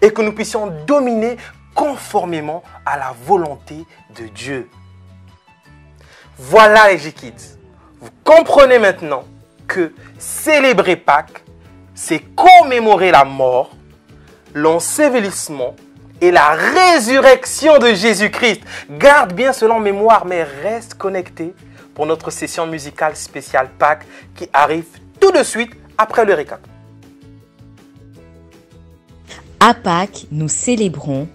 et que nous puissions dominer conformément à la volonté de Dieu. Voilà les J-Kids. Vous comprenez maintenant que célébrer Pâques, c'est commémorer la mort, l'ensevelissement et la résurrection de Jésus-Christ. Garde bien cela en mémoire, mais reste connecté pour notre session musicale spéciale Pâques qui arrive tout de suite après le récap. À Pâques, nous célébrons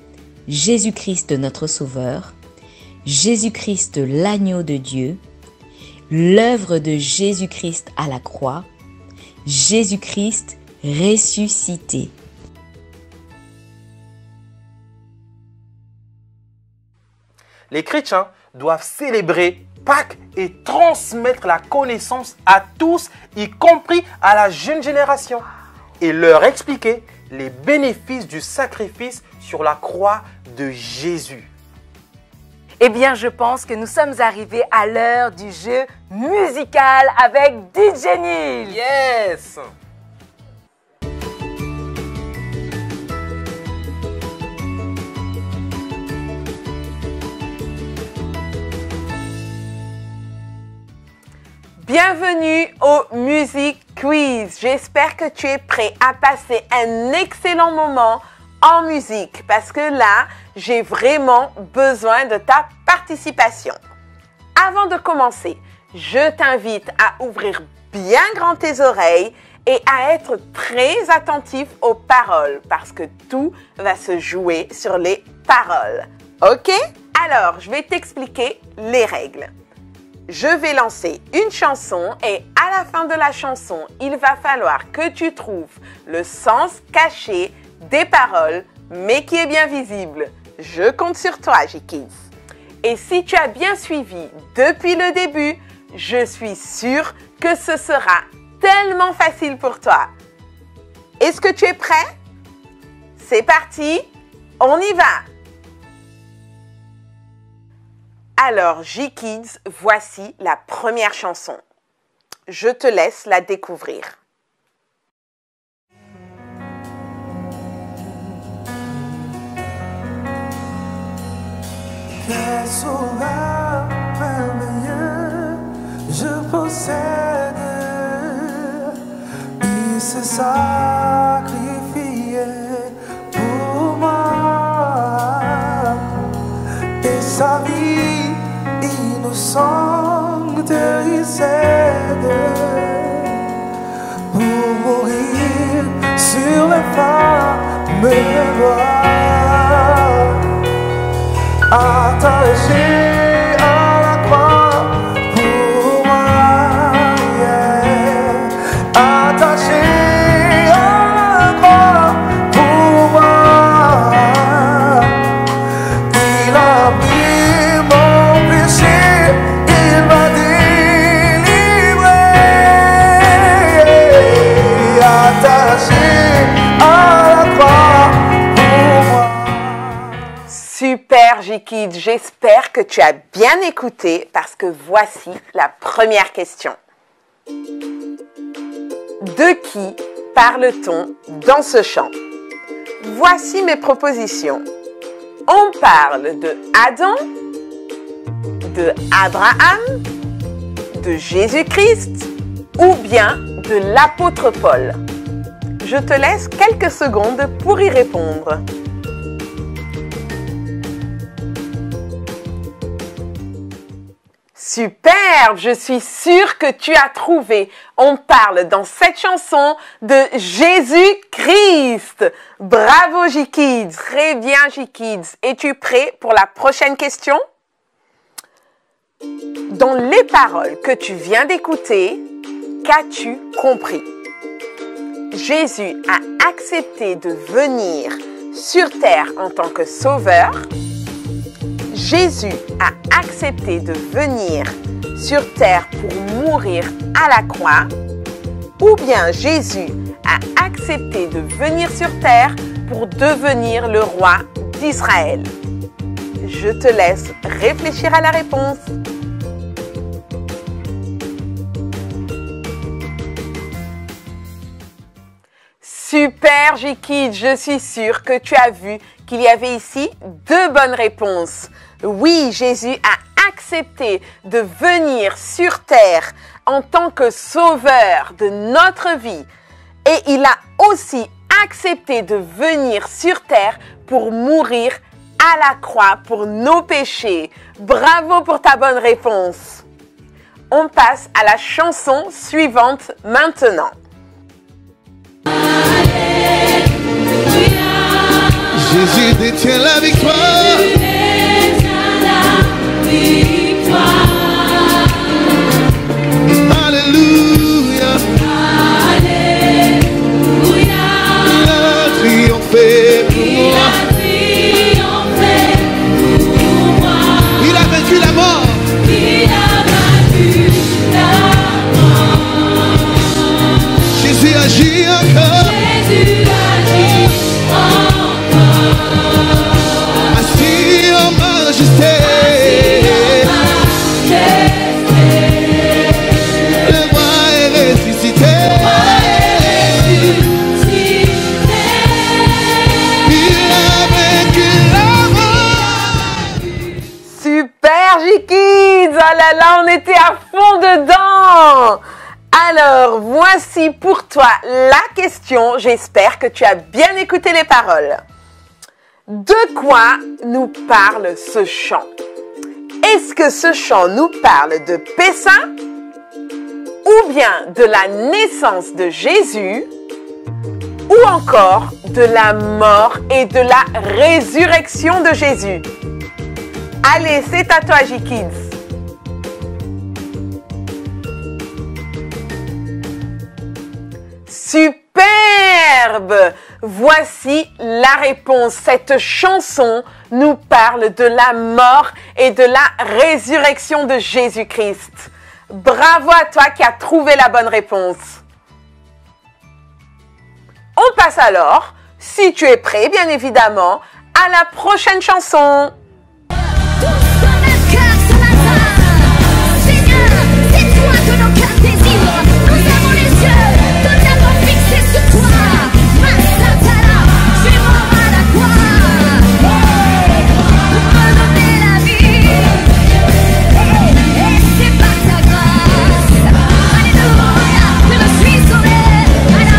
Jésus-Christ notre Sauveur, Jésus-Christ l'agneau de Dieu, l'œuvre de Jésus-Christ à la croix, Jésus-Christ ressuscité. Les chrétiens doivent célébrer Pâques et transmettre la connaissance à tous, y compris à la jeune génération, et leur expliquer les bénéfices du sacrifice sur la croix de Jésus. Eh bien, je pense que nous sommes arrivés à l'heure du jeu musical avec DJ Neil. Yes! Bienvenue au Music Quiz. J'espère que tu es prêt à passer un excellent moment en musique parce que là, j'ai vraiment besoin de ta participation. Avant de commencer, je t'invite à ouvrir bien grand tes oreilles et à être très attentif aux paroles parce que tout va se jouer sur les paroles. Ok? Alors, je vais t'expliquer les règles. Je vais lancer une chanson et à la fin de la chanson, il va falloir que tu trouves le sens caché des paroles, mais qui est bien visible. Je compte sur toi, J-Kids. Et si tu as bien suivi depuis le début, je suis sûre que ce sera tellement facile pour toi. Est-ce que tu es prêt? C'est parti, on y va! Alors, J-Kids, voici la première chanson. Je te laisse la découvrir. Qu'est-ce merveilleux, je possède s'est sacrifié pour moi et sa vie innocente il cède pour mourir sur les fameux bois, attaché à la croix pour moi, yeah. Attaché à la croix pour moi, il a pris mon péché, il m'a délivré, attaché à la croix pour moi. Super J-Kids, j'espère que tu as bien écouté parce que voici la première question. De qui parle-t-on dans ce chant? Voici mes propositions. On parle de Adam, de Abraham, de Jésus-Christ ou bien de l'apôtre Paul. Je te laisse quelques secondes pour y répondre. Superbe, je suis sûre que tu as trouvé. On parle dans cette chanson de Jésus-Christ. Bravo J-Kids, très bien J-Kids. Es-tu prêt pour la prochaine question? Dans les paroles que tu viens d'écouter, qu'as-tu compris? Jésus a accepté de venir sur terre en tant que sauveur. Jésus a accepté de venir sur terre pour mourir à la croix, ou bien Jésus a accepté de venir sur terre pour devenir le roi d'Israël. Je te laisse réfléchir à la réponse. Super J-Kids, je suis sûre que tu as vu qu'il y avait ici deux bonnes réponses. Oui, Jésus a accepté de venir sur terre en tant que sauveur de notre vie. Et il a aussi accepté de venir sur terre pour mourir à la croix pour nos péchés. Bravo pour ta bonne réponse. On passe à la chanson suivante maintenant. Jésus détient la victoire. Alléluia. Alléluia. Il a triomphé pour moi. Il a vaincu la mort. Il a vaincu la mort. Jésus agit encore. Jésus agit encore. Assis en majesté. Le roi est ressuscité. Il a vaincu la mort. Super J-Kids, oh là là, on était à fond dedans. Alors, voici pour toi la question. J'espère que tu as bien écouté les paroles. De quoi nous parle ce chant? Est-ce que ce chant nous parle de Pessah ou bien de la naissance de Jésus ou encore de la mort et de la résurrection de Jésus? Allez, c'est à toi J-Kids. Superbe! Voici la réponse. Cette chanson nous parle de la mort et de la résurrection de Jésus-Christ. Bravo à toi qui as trouvé la bonne réponse. On passe alors, si tu es prêt bien évidemment, à la prochaine chanson.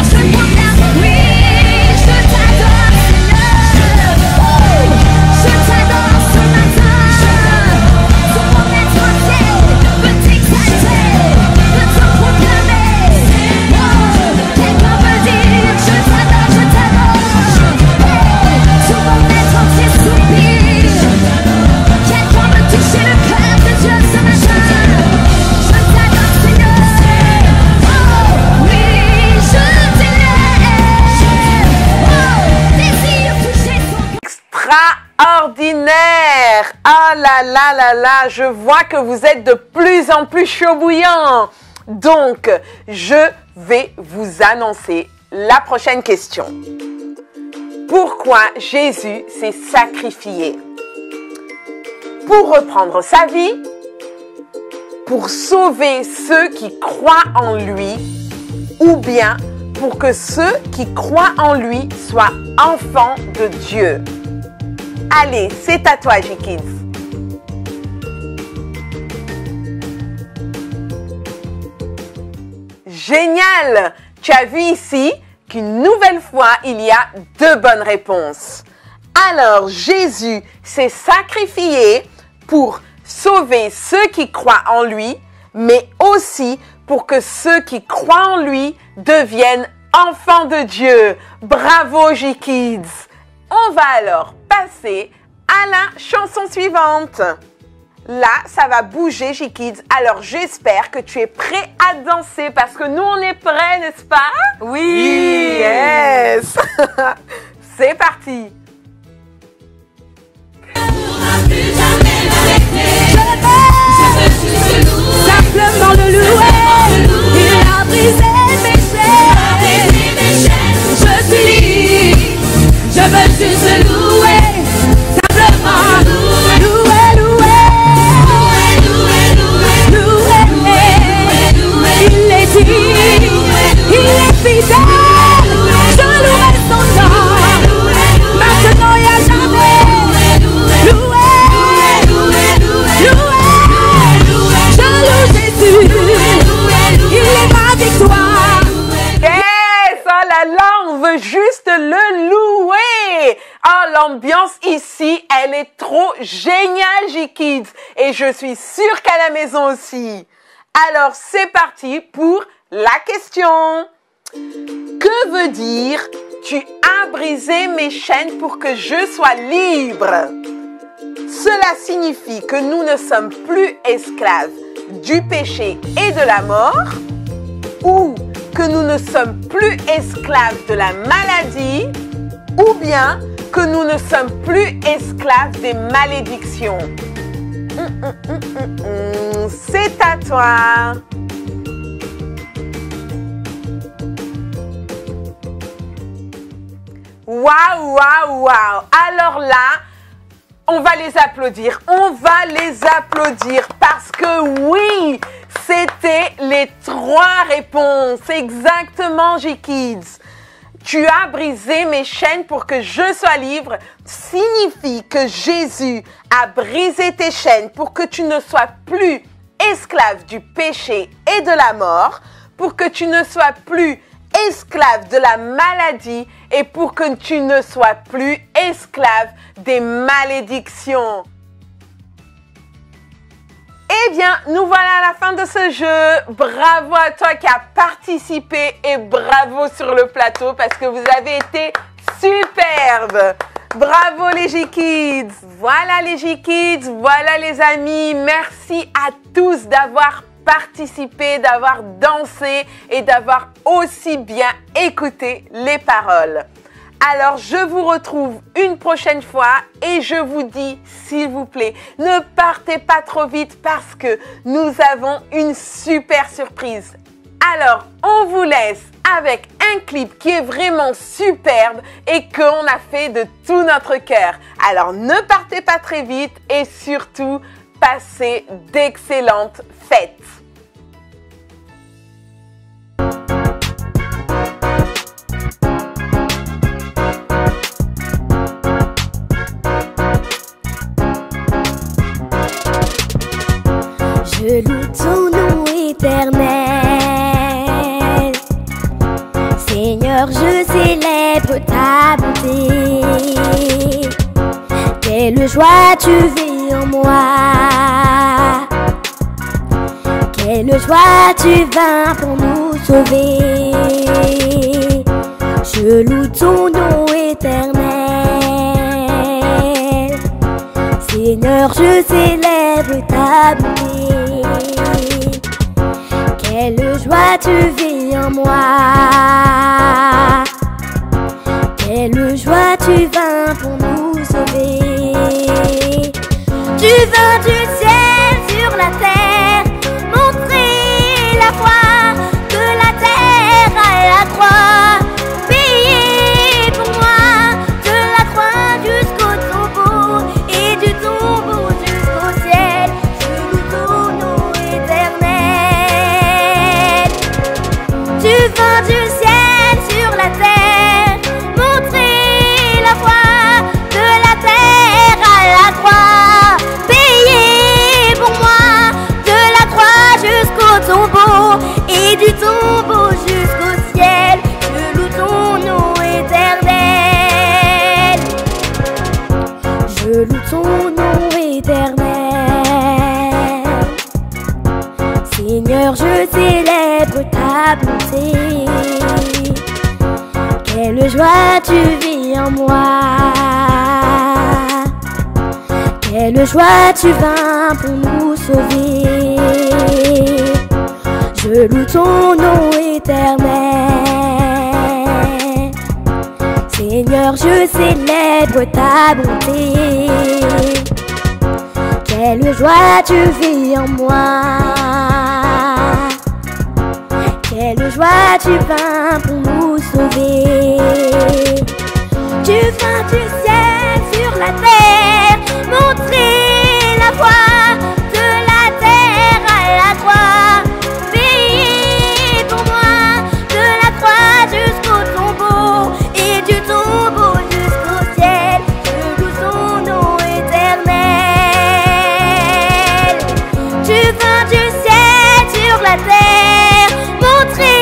Je Ah là là là là, je vois que vous êtes de plus en plus chaud bouillant. Donc, je vais vous annoncer la prochaine question. Pourquoi Jésus s'est sacrifié? Pour reprendre sa vie, pour sauver ceux qui croient en lui, ou bien pour que ceux qui croient en lui soient enfants de Dieu. Allez, c'est à toi, J-Kids. Génial! Tu as vu ici qu'une nouvelle fois, il y a 2 bonnes réponses. Alors, Jésus s'est sacrifié pour sauver ceux qui croient en lui, mais aussi pour que ceux qui croient en lui deviennent enfants de Dieu. Bravo, J-Kids! On va alors passer à la chanson suivante. Là, ça va bouger, J-Kids. Alors, j'espère que tu es prêt à danser parce que nous, on est prêts, n'est-ce pas? Oui! Yes! C'est parti! Simplement le louer, il a brisé mes chaînes. Je suis libre, je veux juste le louer. Simplement louer, il est dit, il est fidèle. Je louerai son nom, maintenant et à jamais. Louer. Il est ma victoire. Yes! Oh là là, on veut juste le louer. Oh, l'ambiance ici, elle est trop géniale, J-Kids. Et je suis sûre qu'à la maison aussi. Alors, c'est parti pour la question. Que veut dire « Tu as brisé mes chaînes pour que je sois libre » Cela signifie que nous ne sommes plus esclaves du péché et de la mort, ou que nous ne sommes plus esclaves de la maladie, ou bien que nous ne sommes plus esclaves des malédictions. C'est à toi. Waouh, waouh, waouh. Alors là, on va les applaudir. On va les applaudir parce que oui, c'était les 3 réponses. Exactement, J-Kids. Tu as brisé mes chaînes pour que je sois libre signifie que Jésus a brisé tes chaînes pour que tu ne sois plus esclave du péché et de la mort, pour que tu ne sois plus esclave de la maladie et pour que tu ne sois plus esclave des malédictions. Eh bien, nous voilà à la fin de ce jeu. Bravo à toi qui as participé et bravo sur le plateau parce que vous avez été superbes. Bravo les J-Kids. Voilà les J-Kids, voilà les amis. Merci à tous d'avoir participé, d'avoir dansé et d'avoir aussi bien écouté les paroles. Alors, je vous retrouve une prochaine fois et je vous dis, s'il vous plaît, ne partez pas trop vite parce que nous avons une super surprise. Alors, on vous laisse avec un clip qui est vraiment superbe et qu'on a fait de tout notre cœur. Alors, ne partez pas très vite et surtout, passez d'excellentes fêtes. Je loue ton nom éternel. Seigneur, je célèbre ta bonté. Quelle joie tu vis en moi. Quelle joie tu vins pour nous sauver. Je loue ton nom éternel. Seigneur, je célèbre ta bonté. Quelle joie tu vis en moi. Quelle joie tu vins pour nous sauver. Quelle joie tu vis en moi. Quelle joie tu vins pour nous sauver. Je loue ton nom éternel. Seigneur, je célèbre ta bonté. Quelle joie tu vis en moi. Quelle joie tu vins pour nous sauver. Tu vins du ciel sur la terre, montrer la voie de la terre à la croix. Veiller pour moi de la croix jusqu'au tombeau et du tombeau jusqu'au ciel. Je loue son nom éternel. Tu vins du ciel sur la terre, montrer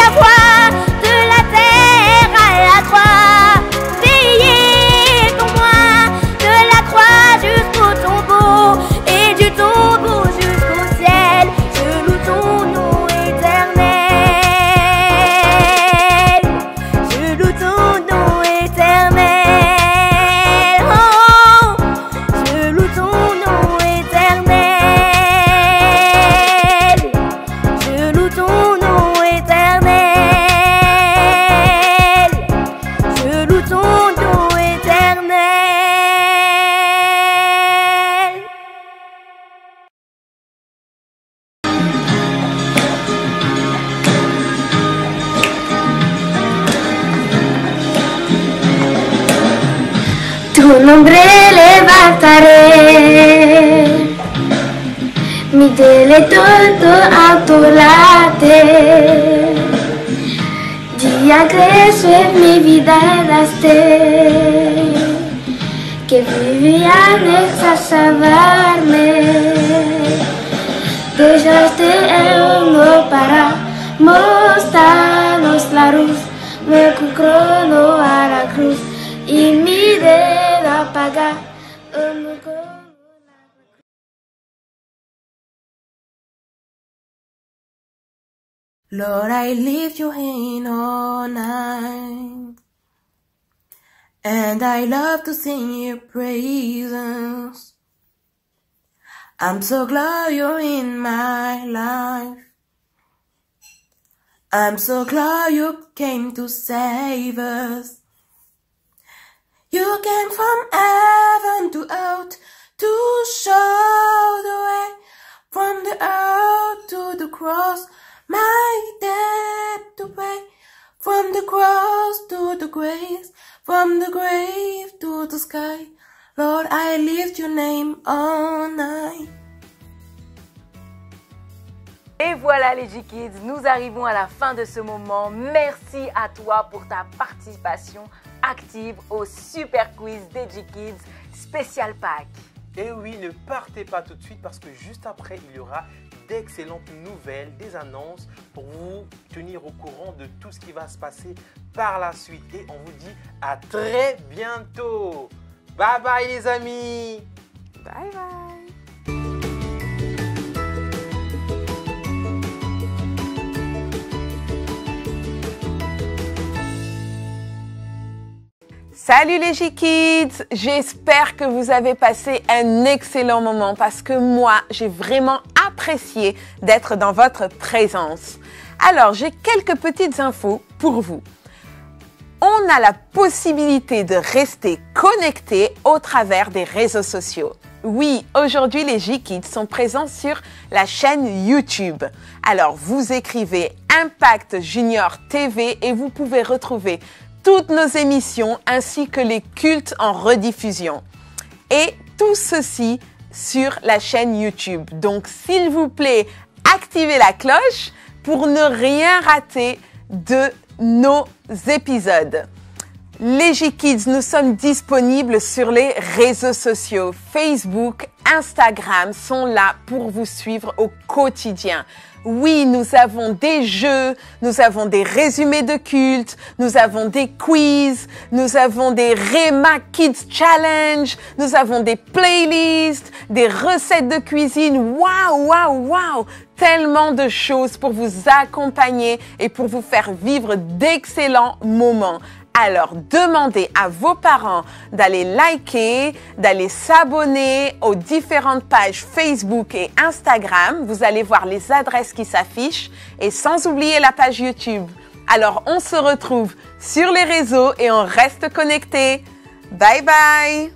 la voie de la terre à la croix. Veiller pour moi de la croix jusqu'au tombeau et du tombeau jusqu'au ciel. Je loue ton nom éternel. Je loue ton nom éternel. Oh, je loue ton nom éternel. Je loue ton nom éternel. Je loue ton nom éternel. Tu nombre levantaré, mi deleito alto late. Día creció en mi vida daste, que vivía anexa a salvarme. Dejaste el mundo para mostrarnos la luz, me crono a la cruz y mi dedo apaga. Lord, I lift your hand all night, and I love to sing your praises. I'm so glad you're in my life. I'm so glad you came to save us. You came from heaven to earth to show the way, from the earth to the cross, my debt to pay, from the cross to the grave, from the grave to the sky. Lord, I lift your name all night. Et voilà les G-Kids, nous arrivons à la fin de ce moment. Merci à toi pour ta participation active au super quiz des G-Kids spécial Pâques. Et oui, ne partez pas tout de suite parce que juste après, il y aura d'excellentes nouvelles, des annonces pour vous tenir au courant de tout ce qui va se passer par la suite. Et on vous dit à très bientôt. Bye bye les amis. Bye bye. Salut les G-Kids, j'espère que vous avez passé un excellent moment parce que moi, j'ai vraiment apprécié d'être dans votre présence. Alors, j'ai quelques petites infos pour vous. On a la possibilité de rester connectés au travers des réseaux sociaux. Oui, aujourd'hui, les G-Kids sont présents sur la chaîne YouTube. Alors, vous écrivez Impact Junior TV et vous pouvez retrouver toutes nos émissions ainsi que les cultes en rediffusion. Et tout ceci sur la chaîne YouTube. Donc, s'il vous plaît, activez la cloche pour ne rien rater de nos épisodes. Les G-Kids, nous sommes disponibles sur les réseaux sociaux. Facebook, Instagram sont là pour vous suivre au quotidien. Oui, nous avons des jeux, nous avons des résumés de culte, nous avons des quiz, nous avons des Rema Kids Challenge, nous avons des playlists, des recettes de cuisine. Waouh, waouh, waouh! Tellement de choses pour vous accompagner et pour vous faire vivre d'excellents moments. Alors, demandez à vos parents d'aller liker, d'aller s'abonner aux différentes pages Facebook et Instagram. Vous allez voir les adresses qui s'affichent et sans oublier la page YouTube. Alors, on se retrouve sur les réseaux et on reste connectés. Bye bye!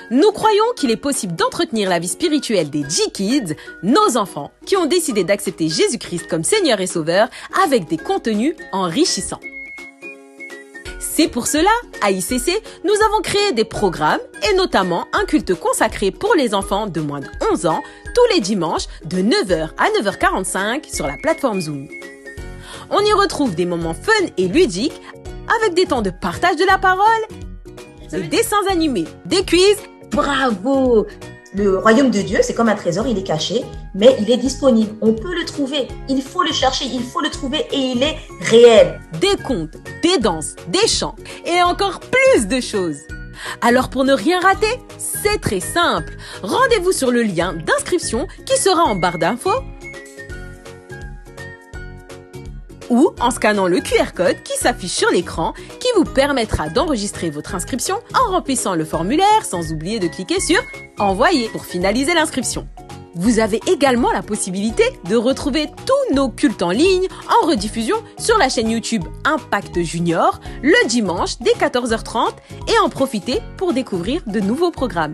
Nous croyons qu'il est possible d'entretenir la vie spirituelle des G-Kids, nos enfants, qui ont décidé d'accepter Jésus-Christ comme Seigneur et Sauveur avec des contenus enrichissants. C'est pour cela, à ICC, nous avons créé des programmes et notamment un culte consacré pour les enfants de moins de 11 ans tous les dimanches de 9h à 9h45 sur la plateforme Zoom. On y retrouve des moments fun et ludiques avec des temps de partage de la parole, des dessins animés, des quiz. Bravo! Le royaume de Dieu, c'est comme un trésor, il est caché, mais il est disponible. On peut le trouver. Il faut le chercher, il faut le trouver et il est réel. Des contes, des danses, des chants et encore plus de choses. Alors pour ne rien rater, c'est très simple. Rendez-vous sur le lien d'inscription qui sera en barre d'infos ou en scannant le QR code qui s'affiche sur l'écran qui vous permettra d'enregistrer votre inscription en remplissant le formulaire sans oublier de cliquer sur « Envoyer » pour finaliser l'inscription. Vous avez également la possibilité de retrouver tous nos cultes en ligne en rediffusion sur la chaîne YouTube Impact Junior le dimanche dès 14h30 et en profiter pour découvrir de nouveaux programmes.